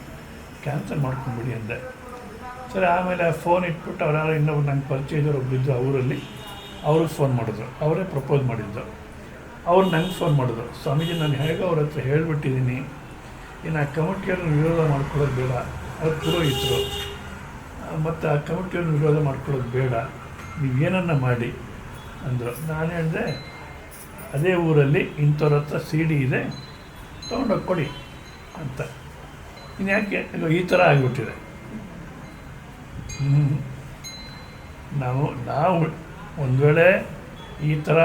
ಕ್ಯಾನ್ಸಲ್ ಮಾಡ್ಕೊಂಬಿಡಿ ಅಂದೆ. ಸರಿ, ಆಮೇಲೆ ಫೋನ್ ಇಟ್ಬಿಟ್ಟು ಅವ್ರು ಯಾರೋ ಇನ್ನೊಬ್ರು ನಂಗೆ ಪರಿಚಯ ಇದ್ದವ್ರು ಒಬ್ಬರಿದ್ದು ಅವರಲ್ಲಿ, ಅವ್ರಿಗೆ ಫೋನ್ ಮಾಡಿದ್ರು, ಅವರೇ ಪ್ರಪೋಸ್ ಮಾಡಿದ್ದು. ಅವ್ರು ನಂಗೆ ಫೋನ್ ಮಾಡಿದ್ರು, ಸ್ವಾಮೀಜಿ ನಾನು ಹೇಗೋ ಅವ್ರ ಹತ್ರ ಹೇಳಿಬಿಟ್ಟಿದ್ದೀನಿ, ಇನ್ನು ಆ ಕಮಿಟಿಯವ್ರನ್ನ ವಿರೋಧ ಮಾಡ್ಕೊಳ್ಳೋದು ಬೇಡ, ಅವ್ರು ಪುರೋಹಿತರು. ಮತ್ತು ಆ ಕಮಿಟಿಯನ್ನು ವಿರೋಧ ಮಾಡ್ಕೊಳ್ಳೋದು ಬೇಡ, ನೀವು ಏನನ್ನ ಮಾಡಿ ಅಂದರು. ನಾನು ಹೇಳಿದೆ, ಅದೇ ಊರಲ್ಲಿ ಇಂಥವ್ರ ಹತ್ರ CD ಇದೆ, ತೊಗೊಂಡೋಗಿ ಕೊಡಿ ಅಂತ. ಇನ್ಯಾಕೆ ಈ ಥರ ಆಗಿಬಿಟ್ಟಿದೆ. ನಾವು ಒಂದು ವೇಳೆ ಈ ಥರ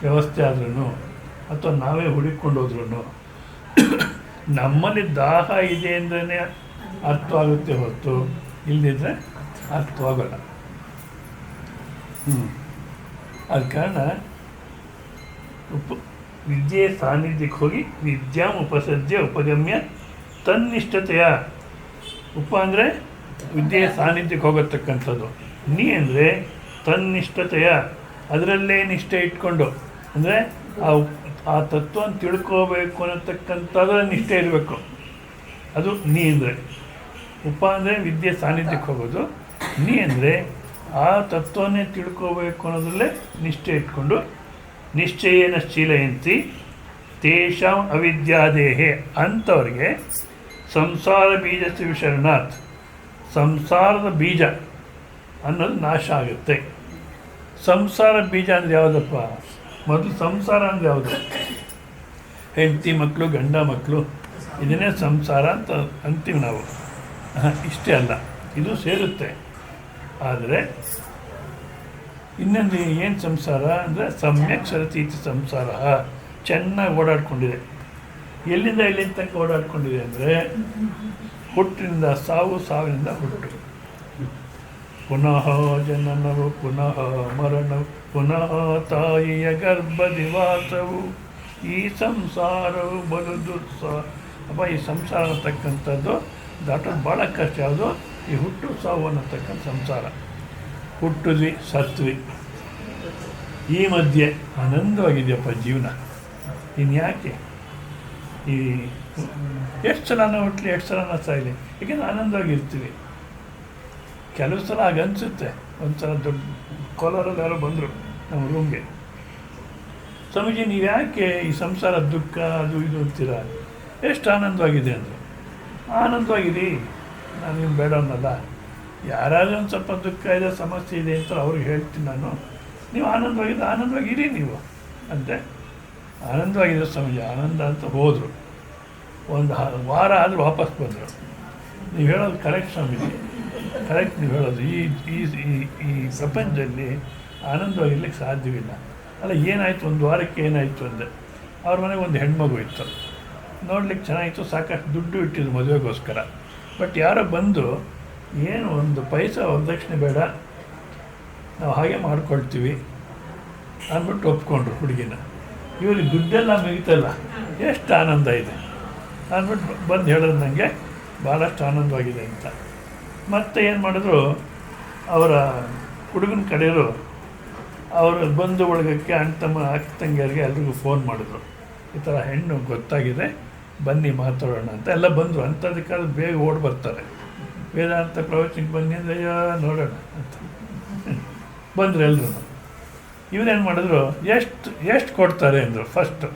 ವ್ಯವಸ್ಥೆ ಆದ್ರೂ ಅಥವಾ ನಾವೇ ಹುಡುಕೊಂಡು ಹೋದ್ರೂ ನಮ್ಮಲ್ಲಿ ದಾಹ ಇದೆ ಅಂದ್ರೇ ಅರ್ಥವಾಗುತ್ತೆ ಹೊರತು ಇಲ್ಲದಿದ್ದರೆ ಅರ್ಥವಾಗಲ್ಲ. ಆದ ಕಾರಣ ವಿದ್ಯೆ ಸಾನ್ನಿಧ್ಯಕ್ಕೆ ಹೋಗಿ ವಿದ್ಯಾಂ ಉಪಸರ್ಜ್ಯ ಉಪಗಮ್ಯ ತನ್ನಿಷ್ಠತೆಯ. ಅಂದರೆ ವಿದ್ಯೆಯ ಸಾನ್ನಿಧ್ಯಕ್ಕೆ ಹೋಗತಕ್ಕಂಥದ್ದು. ಅಂದರೆ ತನ್ನಿಷ್ಠತೆಯ, ಅದರಲ್ಲೇ ನಿಷ್ಠೆ ಇಟ್ಕೊಂಡು, ಅಂದರೆ ಆ ತತ್ವವನ್ನು ತಿಳ್ಕೋಬೇಕು ಅನ್ನತಕ್ಕಂಥದ್ದು ನಿಷ್ಠೆ ಇರಬೇಕು. ಅದು ಅಂದರೆ ಅಂದರೆ ವಿದ್ಯೆ ಸಾನ್ನಿಧ್ಯಕ್ಕೆ ಹೋಗೋದು. ಅಂದರೆ ಆ ತತ್ವವನ್ನೇ ತಿಳ್ಕೋಬೇಕು ಅನ್ನೋದ್ರಲ್ಲೇ ನಿಷ್ಠೆ ಇಟ್ಕೊಂಡು ನಿಶ್ಚಯೇನ ಶೀಲಯಂತಿ ತೇಷಾಂ ಅವಿದ್ಯಾದೇಹೆ ಅಂಥವ್ರಿಗೆ ಸಂಸಾರ ಬೀಜಸ್ಯ ವಿಶರಣಾತ್, ಸಂಸಾರದ ಬೀಜ ಅನ್ನೋದು ನಾಶ ಆಗುತ್ತೆ. ಸಂಸಾರ ಬೀಜ ಅಂದರೆ ಯಾವುದಪ್ಪ? ಮೊದಲು ಸಂಸಾರ ಅಂದರೆ ಯಾವುದು? ಹೆಂಡತಿ ಮಕ್ಕಳು, ಗಂಡ ಮಕ್ಕಳು, ಇದನ್ನೇ ಸಂಸಾರ ಅಂತ ಅಂತೀವಿ ನಾವು. ಇಷ್ಟೇ ಅಲ್ಲ, ಇದು ಸೇರುತ್ತೆ. ಆದರೆ ಇನ್ನೊಂದು ಏನು ಸಂಸಾರ ಅಂದರೆ ಸಮ್ಯಕ್ ಸರತೀತಿ ಸಂಸಾರ, ಚೆನ್ನಾಗಿ ಓಡಾಡ್ಕೊಂಡಿದೆ. ಎಲ್ಲಿಂದ ತನಕ ಓಡಾಡ್ಕೊಂಡಿದೆ ಅಂದರೆ ಹುಟ್ಟಿನಿಂದ ಸಾವು, ಸಾವಿನಿಂದ ಹುಟ್ಟು, ಪುನಃ ಜನನವು, ಪುನಃ ಮರಣವು, ಪುನಃ ತಾಯಿಯ ಗರ್ಭದಿವಾಸವು, ಈ ಸಂಸಾರವು ಬಲು ದುಸ್ಸಾಹ. ಅಪ್ಪ, ಈ ಸಂಸಾರ ಅನ್ನತಕ್ಕಂಥದ್ದು ದಾಟೋದು ಭಾಳ ಕಷ್ಟ. ಯಾವುದು? ಈ ಹುಟ್ಟು ಸಾವು ಅನ್ನತಕ್ಕಂಥ ಸಂಸಾರ. ಹುಟ್ಟಿದ್ವಿ, ಸತ್ವಿ, ಈ ಮಧ್ಯೆ ಆನಂದವಾಗಿದೆಯಪ್ಪ ಜೀವನ. ಇನ್ಯಾಕೆ ಈ ಎಷ್ಟು ಸಲ ನಾವು ಹುಟ್ಟಲಿ, ಎಷ್ಟು ಸಲ ನಾವು ಸಾಯಲಿ, ಏಕೆಂದರೆ ಆನಂದವಾಗಿರ್ತೀವಿ. ಕೆಲವು ಸಲ ಹಾಗನ್ಸುತ್ತೆ. ಒಂದು ಸಲ ದೊಡ್ಡ ಕೋಲಾರಲ್ಲಿ ಯಾರೋ ಬಂದರು ನಮ್ಮ ರೂಮ್ಗೆ, ಸ್ವಾಮೀಜಿ ನೀವು ಯಾಕೆ ಈ ಸಂಸಾರ ದುಃಖ ಅದು ಇದು ಅಂತೀರ, ಎಷ್ಟು ಆನಂದವಾಗಿದೆ ಅಂದರು. ಆನಂದವಾಗಿರಿ, ನಾನೇನು ಬೇಡ ಅನ್ನಲ್ಲ. ಯಾರಾದರೂ ಒಂದು ಸ್ವಲ್ಪ ದುಃಖ ಇದೆ, ಸಮಸ್ಯೆ ಇದೆ ಅಂತ ಅವ್ರಿಗೆ ಹೇಳ್ತೀನಿ ನಾನು. ನೀವು ಆನಂದವಾಗಿರಿ ನೀವು ಅಂತೆ. ಆನಂದವಾಗಿದೆ ಸ್ವಾಮೀಜಿ, ಆನಂದ ಅಂತ ಹೋದರು. ಒಂದು ವಾರ ಆದರೂ ವಾಪಸ್ ಬಂದರು. ನೀವು ಹೇಳೋದು ಕರೆಕ್ಟ್ ಸ್ವಾಮೀಜಿ, ಕರೆಕ್ಟ್ ನೀವು ಹೇಳೋದು. ಈ ಈ ಈ ಪ್ರಪಂಚದಲ್ಲಿ ಆನಂದವಾಗಿರ್ಲಿಕ್ಕೆ ಸಾಧ್ಯವಿಲ್ಲ. ಅಲ್ಲ, ಏನಾಯಿತು, ಒಂದು ವಾರಕ್ಕೆ ಏನಾಯಿತು ಅಂದೆ. ಅವ್ರ ಮನೆಗೆ ಒಂದು ಹೆಣ್ಮಗು ಇತ್ತು, ನೋಡ್ಲಿಕ್ಕೆ ಚೆನ್ನಾಗಿತ್ತು, ಸಾಕಷ್ಟು ದುಡ್ಡು ಇಟ್ಟಿದ್ದು ಮದುವೆಗೋಸ್ಕರ. ಬಟ್ ಯಾರೋ ಬಂದು, ಏನು ಒಂದು ಪೈಸಾ ವರದಕ್ಷಿಣೆ ಬೇಡ, ನಾವು ಹಾಗೆ ಮಾಡ್ಕೊಳ್ತೀವಿ ಅಂದ್ಬಿಟ್ಟು ಒಪ್ಕೊಂಡ್ರು ಹುಡುಗಿನ. ಇವ್ರಿಗೆ ದುಡ್ಡೆಲ್ಲ ಮುಗಿತಲ್ಲ, ಎಷ್ಟು ಆನಂದ ಇದೆ ಅಂದ್ಬಿಟ್ಟು ಬಂದು ಹೇಳೋದು ನನಗೆ ಭಾಳಷ್ಟು ಆನಂದವಾಗಿದೆ ಅಂತ. ಮತ್ತು ಏನು ಮಾಡಿದ್ರು, ಅವರ ಹುಡುಗನ ಕಡೆಯವರು ಅವರ ಬಂಧು ಬಳಗಕ್ಕೆ, ಅಕ್ಕ ತಂಗಿಯರಿಗೆ ಎಲ್ರಿಗೂ ಫೋನ್ ಮಾಡಿದ್ರು, ಈ ಥರ ಹೆಣ್ಣು ಗೊತ್ತಾಗಿದೆ, ಬನ್ನಿ ಮಾತಾಡೋಣ ಅಂತ. ಎಲ್ಲ ಬಂದರು. ಅಂಥದಕ್ಕಾದ್ರೆ ಬೇಗ ಓಡಿ ಬರ್ತಾರೆ. ವೇದಾಂತ ಪ್ರವಚನಕ್ಕೆ ಬನ್ನಿ ಅಂದರೆ ಅಯ್ಯೋ ನೋಡೋಣ ಅಂತ ಬಂದರು ಎಲ್ಲರೂ. ಇವರೇನು ಮಾಡಿದ್ರು, ಎಷ್ಟು ಕೊಡ್ತಾರೆ ಅಂದರು. ಫಸ್ಟು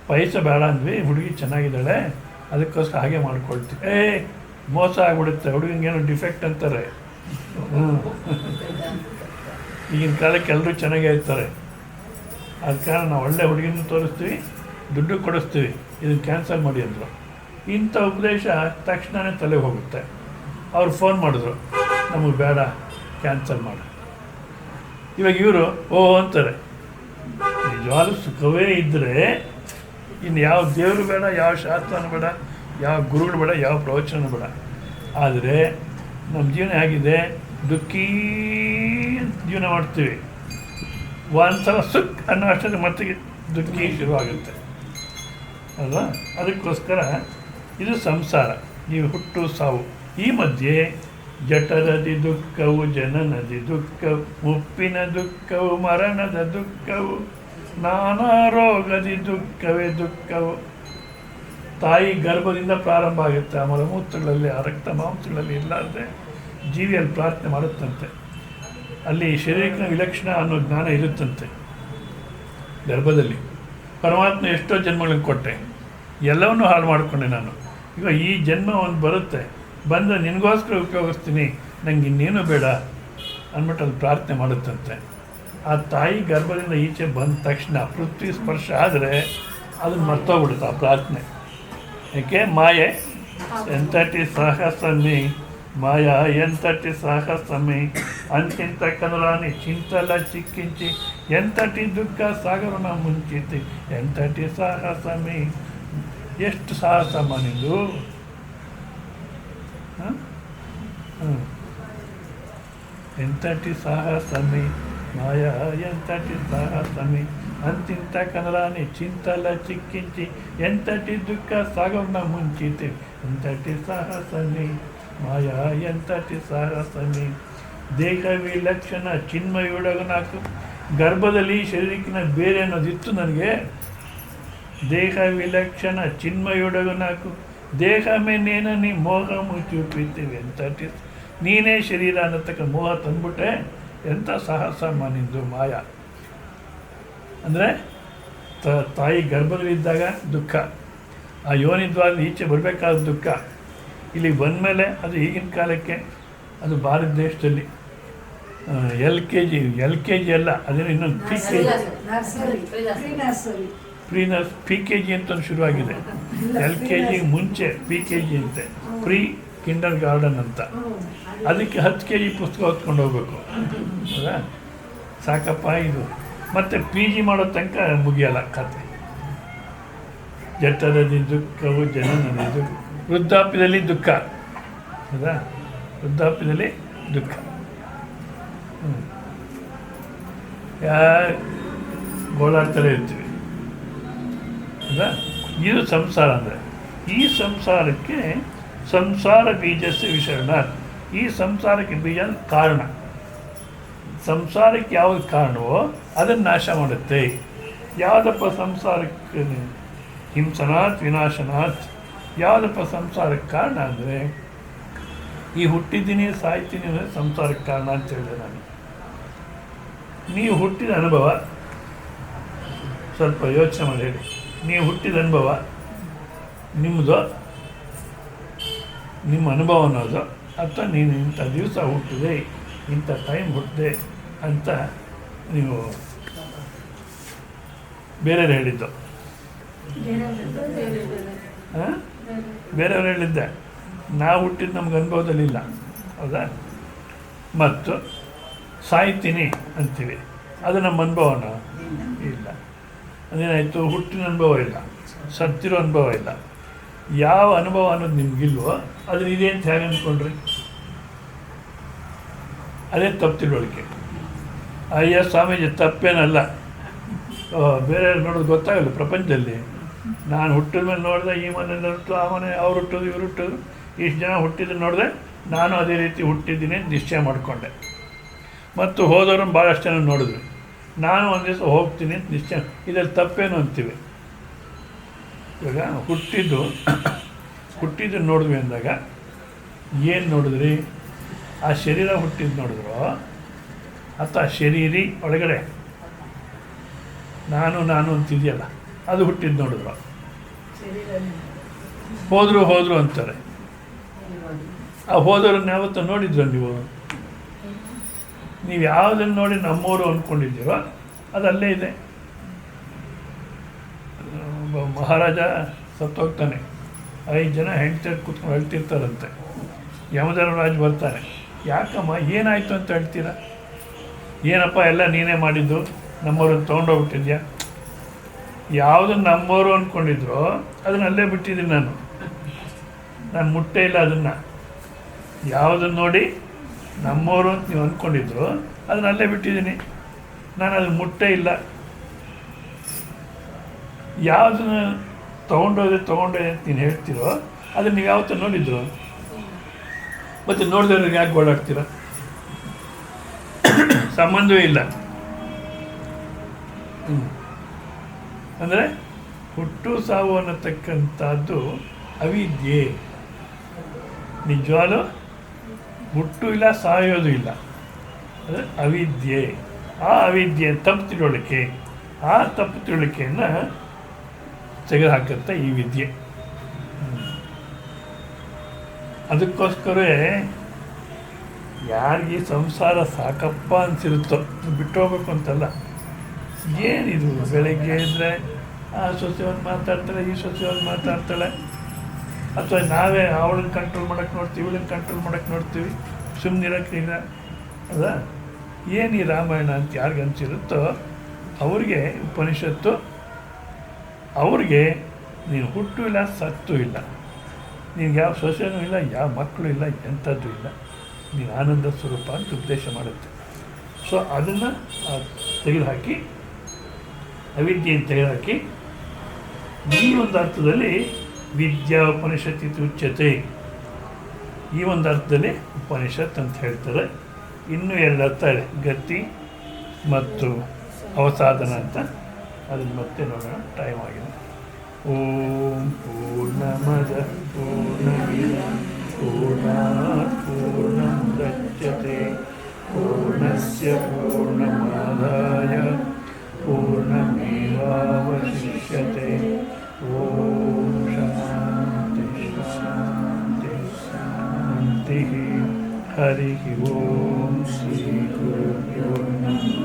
ಪೈಸೆ ಬೇಡ ಅಂದ್ವಿ, ಹುಡುಗಿ ಚೆನ್ನಾಗಿದ್ದಾಳೆ, ಅದಕ್ಕೋಸ್ಕರ ಹಾಗೆ ಮಾಡ್ಕೊಳ್ತೀವಿ. ಮೋಸ ಆಗಿಬಿಡುತ್ತೆ, ಹುಡುಗಂಗೇನೋ ಡಿಫೆಕ್ಟ್ ಅಂತಾರೆ. ಈಗಿನ ಕಾಲಕ್ಕೆ ಎಲ್ಲರೂ ಚೆನ್ನಾಗೇ ಇರ್ತಾರೆ. ಆದ ಕಾರಣ ನಾವು ಒಳ್ಳೆ ಹುಡುಗಿನ ತೋರಿಸ್ತೀವಿ, ದುಡ್ಡು ಕೊಡಿಸ್ತೀವಿ, ಇದನ್ನು ಕ್ಯಾನ್ಸಲ್ ಮಾಡಿ ಅಂದರು. ಇಂಥ ಉಪದೇಶ ತಕ್ಷಣವೇ ತಲೆಗೆ ಹೋಗುತ್ತೆ. ಅವ್ರು ಫೋನ್ ಮಾಡಿದ್ರು, ನಮಗೆ ಬೇಡ, ಕ್ಯಾನ್ಸಲ್ ಮಾಡಿ. ಇವಾಗ ಇವರು ಅಂತಾರೆ. ನಿಜವಾಗ್ಲೂ ಸುಖವೇ ಇದ್ದರೆ ಇನ್ನು ಯಾವ ದೇವರು ಬೇಡ, ಯಾವ ಶಾಸ್ತ್ರನೂ ಬೇಡ, ಯಾವ ಗುರುಗಳು ಬೇಡ, ಯಾವ ಪ್ರವಚನ ಬೇಡ. ಆದರೆ ನಮ್ಮ ಜೀವನ ಹೇಗಿದೆ, ದುಃಖೀ ಜೀವನ ಮಾಡ್ತೀವಿ. ಒಂದು ಸಲ ಸುಖ ಅನ್ನೋ ಅಷ್ಟೇ ಮತ್ತೆ ದುಃಖಿ ಶುರುವಾಗುತ್ತೆ ಅಲ್ವಾ. ಅದಕ್ಕೋಸ್ಕರ ಇದು ಸಂಸಾರ, ಈ ಹುಟ್ಟು ಸಾವು. ಈ ಮಧ್ಯೆ ಜಠರದಿ ದುಃಖವು, ಜನನದಿ ದುಃಖವು, ಮುಪ್ಪಿನ ದುಃಖವು, ಮರಣದ ದುಃಖವು, ನಾನಾ ರೋಗದಿ ದುಃಖವೇ ದುಃಖವು. ತಾಯಿ ಗರ್ಭದಿಂದ ಪ್ರಾರಂಭ ಆಗುತ್ತೆ. ಆ ಮಲಮೂತ್ರಗಳಲ್ಲಿ, ಆ ರಕ್ತ ಮಾಂಸಗಳಲ್ಲಿ ಇಲ್ಲಾಂದರೆ ಜೀವಿಯಲ್ಲಿ ಪ್ರಾರ್ಥನೆ ಮಾಡುತ್ತಂತೆ. ಅಲ್ಲಿ ಶರೀರಕ್ಕೆ ವಿಲಕ್ಷಣ ಅನ್ನೋ ಜ್ಞಾನ ಇರುತ್ತಂತೆ ಗರ್ಭದಲ್ಲಿ. ಪರಮಾತ್ಮ ಎಷ್ಟೋ ಜನ್ಮಗಳಿಗೆ ಕೊಟ್ಟೆ, ಎಲ್ಲವನ್ನೂ ಹಾಳು ಮಾಡಿಕೊಂಡೆ ನಾನು. ಈಗ ಈ ಜನ್ಮ ಒಂದು ಬರುತ್ತೆ, ಬಂದು ನಿನಗೋಸ್ಕರ ಉಪಯೋಗಿಸ್ತೀನಿ, ನಂಗೆ ಇನ್ನೇನು ಬೇಡ ಅಂದ್ಬಿಟ್ಟು ಅದು ಪ್ರಾರ್ಥನೆ ಮಾಡುತ್ತಂತೆ. ಆ ತಾಯಿ ಗರ್ಭದಿಂದ ಈಚೆ ಬಂದ ತಕ್ಷಣ ಪೃಥ್ವಿ ಸ್ಪರ್ಶ ಆದರೆ ಅದನ್ನು ಮರ್ತೋಗ್ಬಿಡುತ್ತೆ ಆ ಪ್ರಾರ್ಥನೆ. ಯಾಕೆ? ಮಾಯೆ ಎಂತಟಿ ಸಾಹಸಮಿ, మాయా ఎంతటి సాహసమే అంతింత కనురాని చింతల చిక్కించి ఎంతటి దుఃಖ ಸಾಗರನ ಮುಂಚಿತಿ ಎಂತಟಿ ಸಾಹಸಮೇ. ಎಷ್ಟು ಸಾಹಸಮ್ಮ ನಿಂದು. ಎಂತಟಿ ಸಾಹಸಮೇ మాయా ఎంతటి సాహసమే అంతింత కనరాని చింతల చిక్కించి ఎంతటి దుఃఖ సాగరన ముంచితి ఎంతటి సాహసమే మాయా ఎంతటి ಸಾಹಸಮೇ. ದೇಹ ವಿಲಕ್ಷಣ ಚಿನ್ಮಯುಡಗ ನಾಕು ಗರ್ಭದಲ್ಲಿ ಶರೀರಕ್ಕಿನ ಬೇರೆ ಅನ್ನೋದಿತ್ತು ನನಗೆ. ದೇಹ ವಿಲಕ್ಷಣ ಚಿನ್ಮಯುಡಗ ನಾಕು ದೇಹಮೇ ನೇನನಿ ಮೋಹ ಮುಚ್ಚಿಟ್ಟಿರ್ತೀವಿ ಎಂತಟಿ ನೀನೇ ಶರೀರ ಅನ್ನತಕ್ಕ ಮೋಹ ತಂದ್ಬಿಟ್ಟೆ. ಎಂಥ ಸಾಹಸಮ್ಮ ನಿಂದು ಮಾಯಾ. ಅಂದರೆ ತಾಯಿ ಗರ್ಭದಲ್ಲಿದ್ದಾಗ ದುಃಖ, ಆ ಯೋನಿದ್ವಾರ ಈಚೆ ಬರಬೇಕಾದ ದುಃಖ, ಇಲ್ಲಿಗೆ ಬಂದಮೇಲೆ ಅದು ಈಗಿನ ಕಾಲಕ್ಕೆ ಅದು ಭಾರತ ದೇಶದಲ್ಲಿ LKG ಅಲ್ಲ, ಅದೇನೋ ಇನ್ನೊಂದು PKG ಅಂತ ಒಂದು ಶುರುವಾಗಿದೆ. LKG ಮುಂಚೆ PKG ಅಂತೆ, ಪ್ರೀ ಕಿಂಡರ್ ಗಾರ್ಡನ್ ಅಂತ. ಅದಕ್ಕೆ 10 kg ಪುಸ್ತಕ ಹೊತ್ಕೊಂಡು ಹೋಗ್ಬೇಕು. ಹೌದಾ? ಸಾಕಪ್ಪ ಇದು. ಮತ್ತು PG ಮಾಡೋ ತನಕ ಮುಗಿಯಲ್ಲ ಕತೆ. ಜಠರದಿ ದುಃಖವು ಜನನದಿ ವೃದ್ಧಾಪ್ಯದಲ್ಲಿ ದುಃಖ. ಹೌದಾ? ವೃದ್ಧಾಪ್ಯದಲ್ಲಿ ದುಃಖ. ಗೋಳಾಡ್ತಲೇ ಇರ್ತೀವಿ. ಹೌದಾ? ಇದು ಸಂಸಾರ ಅಂದರೆ. ಈ ಸಂಸಾರಕ್ಕೆ ಸಂಸಾರ ಬೀಜಸ್ಯ ವಿಷರಣ. ಈ ಸಂಸಾರಕ್ಕೆ ಬೀಜ ಕಾರಣ. ಸಂಸಾರಕ್ಕೆ ಯಾವುದು ಕಾರಣವೋ ಅದನ್ನು ನಾಶ ಮಾಡುತ್ತೆ. ಯಾವುದಪ್ಪ ಸಂಸಾರಕ್ಕೆ? ಹಿಂಸನಾಥ್ ವಿನಾಶನಾಥ್. ಯಾವುದಪ್ಪ ಸಂಸಾರಕ್ಕೆ ಕಾರಣ ಅಂದರೆ ಈ ಹುಟ್ಟಿದ್ದೀನಿ ಸಾಯ್ತೀನಿ ಅಂದರೆ ಸಂಸಾರಕ್ಕೆ ಕಾರಣ ಅಂತ ಹೇಳಿದೆ ನಾನು. ನೀವು ಹುಟ್ಟಿದ ಅನುಭವ ಸ್ವಲ್ಪ ಯೋಚನೆ ಮಾಡಿ ಹೇಳಿ. ನೀವು ಹುಟ್ಟಿದ ಅನುಭವ ನಿಮ್ಮದು, ನಿಮ್ಮ ಅನುಭವ ಅನ್ನೋದು, ಅಥವಾ ನೀನು ಇಂಥ ದಿವಸ ಹುಟ್ಟಿದೆ, ಇಂಥ ಟೈಮ್ ಹುಟ್ಟಿದೆ ಅಂತ ನೀವು ಬೇರೆಯವ್ರು ಹೇಳಿದ್ದು. ಬೇರೆಯವ್ರು ಹೇಳಿದ್ದೆ. ನಾವು ಹುಟ್ಟಿದ್ದು ನಮ್ಗೆ ಅನುಭವದಲ್ಲಿಲ್ಲ. ಹೌದಾ? ಮತ್ತು ಸಾಯ್ತೀನಿ ಅಂತೀವಿ, ಅದು ನಮ್ಮ ಅನುಭವನ ಇಲ್ಲ. ಅದೇನಾಯಿತು? ಹುಟ್ಟಿನ ಅನುಭವ ಇಲ್ಲ, ಸತ್ತಿರೋ ಅನುಭವ ಇಲ್ಲ. ಯಾವ ಅನುಭವ ಅನ್ನೋದು ನಿಮಗಿಲ್ವೋ ಅದನ್ನ ಇದೆ ಅಂತ ಹೇಗೆ ಅಂದ್ಕೊಂಡ್ರಿ? ಅದೇ ತಪ್ಪು ತಿಳುವಳಿಕೆ. ಅಯ್ಯ ಸ್ವಾಮೀಜಿ ತಪ್ಪೇನಲ್ಲ, ಬೇರೆಯವ್ರು ನೋಡೋದು ಗೊತ್ತಾಗಲ್ಲ ಪ್ರಪಂಚದಲ್ಲಿ. ನಾನು ಹುಟ್ಟಿದ ಮೇಲೆ ನೋಡಿದೆ, ಈ ಮನೆಯಲ್ಲಿ ಹುಟ್ಟು, ಆ ಮನೆ ಅವ್ರು ಹುಟ್ಟೋದು, ಇವ್ರು ಹುಟ್ಟೋದು, ಇಷ್ಟು ಜನ ಹುಟ್ಟಿದ್ದು ನೋಡಿದೆ, ನಾನು ಅದೇ ರೀತಿ ಹುಟ್ಟಿದ್ದೀನಿ ನಿಶ್ಚಯ ಮಾಡಿಕೊಂಡೆ. ಮತ್ತು ಹೋದವ್ರನ್ನ ಭಾಳಷ್ಟು ಜನ ನೋಡಿದ್ವಿ, ನಾನು ಒಂದು ದಿವಸ ಹೋಗ್ತೀನಿ ಅಂತ ನಿಶ್ಚಯ. ಇದರಲ್ಲಿ ತಪ್ಪೇನು ಅಂತೀವಿ. ಇವಾಗ ಹುಟ್ಟಿದ್ದು ನೋಡಿದ್ವಿ ಅಂದಾಗ ಏನು ನೋಡಿದ್ರಿ? ಆ ಶರೀರ ಹುಟ್ಟಿದ್ದು ನೋಡಿದ್ರು, ಅಥವಾ ಶರೀರಿ ಒಳಗಡೆ ನಾನು ಅಂತಿದೆಯಲ್ಲ ಅದು ಹುಟ್ಟಿದ್ದು ನೋಡಿದ್ರು. ಹೋದರು ಅಂತಾರೆ. ಆ ಹೋದವ್ರನ್ನ ಯಾವತ್ತೂ ನೋಡಿದ್ರು ನೀವು ಯಾವುದನ್ನು ನೋಡಿ ನಮ್ಮವರು ಅಂದ್ಕೊಂಡಿದ್ದೀರೋ ಅದು ಅಲ್ಲೇ ಇದೆ. ಮಹಾರಾಜ ಸತ್ತೋಗ್ತಾನೆ, 5 ಜನ ಹೆಂಡತಿ ಕೂತ್ಕೊಂಡು ಅಳ್ತಿರ್ತಾರಂತೆ. ಯಮಧರ್ಮರಾಜ್ ಬರ್ತಾರೆ, ಯಾಕಮ್ಮ ಏನಾಯಿತು ಅಂತ ಹೇಳ್ತೀರಾ? ಏನಪ್ಪ ಎಲ್ಲ ನೀನೇ ಮಾಡಿದ್ದು, ನಮ್ಮವ್ರನ್ನ ತೊಗೊಂಡೋಗ್ಬಿಟ್ಟಿದ್ಯಾ? ಯಾವುದನ್ನು ನಮ್ಮವರು ಅಂದ್ಕೊಂಡಿದ್ರು ಅದನ್ನ ಅಲ್ಲೇ ಬಿಟ್ಟಿದ್ದೀನಿ ನಾನು ಮುಟ್ಟೇ ಇಲ್ಲ ಅದನ್ನು. ಯಾವುದನ್ನು ನೋಡಿ ನಮ್ಮವರು ಅಂತ ನೀವು ಅಂದ್ಕೊಂಡಿದ್ರು ಅದನ್ನ ಅಲ್ಲೇ ಬಿಟ್ಟಿದ್ದೀನಿ, ನಾನು ಅದನ್ನು ಮುಟ್ಟೇ ಇಲ್ಲ. ಯಾವುದನ್ನು ತೊಗೊಂಡೋದೆ ಅಂತ ನೀನು ಹೇಳ್ತೀರೋ ಅದನ್ನು ನೀವು ಯಾವತ್ತೂ ನೋಡಿದ್ರು? ಮತ್ತು ನೋಡಿದವ್ರಿಗೆ ಯಾಕೆ ಓಡಾಡ್ತೀರ? ಸಂಬಂಧವೇ ಇಲ್ಲ. ಅಂದರೆ ಹುಟ್ಟು ಸಾವು ಅನ್ನತಕ್ಕಂಥದ್ದು ಅವಿದ್ಯೆ. ನಿಜವಾಗ್ಲೂ ಹುಟ್ಟು ಇಲ್ಲ, ಸಾಯೋದು ಇಲ್ಲ, ಅದು ಅವಿದ್ಯೆ. ಆ ಅವಿದ್ಯೆ ತಪ್ಪು ತಿಳುವಳಿಕೆ, ಆ ತಪ್ಪು ತಿಳುವಳಿಕೆಯನ್ನು ತೆಗೆದುಹಾಕುತ್ತೆ ಈ ವಿದ್ಯೆ. ಅದಕ್ಕೋಸ್ಕರವೇ ಯಾರಿಗೆ ಸಂಸಾರ ಸಾಕಪ್ಪ ಅನಿಸಿರುತ್ತೋ ಬಿಟ್ಟು ಹೋಗ್ಬೇಕು ಅಂತಲ್ಲ. ಏನಿದು ಬೆಳಗ್ಗೆ ಇದ್ದರೆ ಆ ಸೊಸೆ ಒಂದು ಮಾತಾಡ್ತಾಳೆ, ಈ ಸೊಸೆ ಒಂದು ಮಾತಾಡ್ತಾಳೆ, ಅಥವಾ ನಾವೇ ಅವಳನ್ನ ಕಂಟ್ರೋಲ್ ಮಾಡೋಕ್ಕೆ ನೋಡ್ತೀವಿ, ಇವಳನ್ನ ಕಂಟ್ರೋಲ್ ಮಾಡೋಕ್ಕೆ ನೋಡ್ತೀವಿ, ಸುಮ್ಮನಿರೋಕ್ಕಿಲ್ಲ ಅದ. ಏನು ಈ ರಾಮಾಯಣ ಅಂತ ಯಾರಿಗೆ ಅನಿಸಿರುತ್ತೋ ಅವ್ರಿಗೆ ಉಪನಿಷತ್ತು, ಅವ್ರಿಗೆ ನೀನು ಹುಟ್ಟು ಇಲ್ಲ, ಸತ್ತು ಇಲ್ಲ, ನಿನಗೆ ಯಾವ ಸೊಸೆನೂ ಇಲ್ಲ, ಯಾವ ಮಕ್ಕಳು ಇಲ್ಲ, ಎಂಥದ್ದು ಇಲ್ಲ, ನೀನು ಆನಂದ ಸ್ವರೂಪ ಅಂತ ಉಪದೇಶ ಮಾಡುತ್ತೆ. ಸೊ ಅದನ್ನು ತೆಗೆದುಹಾಕಿ, ಅವಿದ್ಯೆಯನ್ನು ತೆಗೆದುಹಾಕಿ, ಈ ಒಂದು ಅರ್ಥದಲ್ಲಿ ವಿದ್ಯಾ ಉಪನಿಷತ್ ಇದು ಉಚ್ಯತೆ, ಈ ಒಂದು ಅರ್ಥದಲ್ಲಿ ಉಪನಿಷತ್ ಅಂತ ಹೇಳ್ತಾರೆ. ಇನ್ನೂ ಎರಡು ಅರ್ಥ ಇದೆ, ಗತಿ ಮತ್ತು ಅವಸಾಧನ ಅಂತ. ಅದನ್ನು ಮತ್ತೆ ನೋಡೋಣ, ಟೈಮ್ ಆಗಿದೆ. ಓಂ ಪೂರ್ಣಮದ ಪೂರ್ಣಮಿದಂ ಪೂರ್ಣಾತ್ ಪೂರ್ಣಮುದಚ್ಯತೆ ಪೂರ್ಣಸ್ಯ ಪೂರ್ಣಮಾದಾಯ ಪೂರ್ಣಮೇವಾವಶಿಷ್ಯತೆ. ಓಂ ಶಾಂತಿ ಶಾಂತಿ ಶಾಂತಿ. ಹರಿ ಓಂ ಶ್ರೀ ಗುರುಭ್ಯೋ ನಮಃ.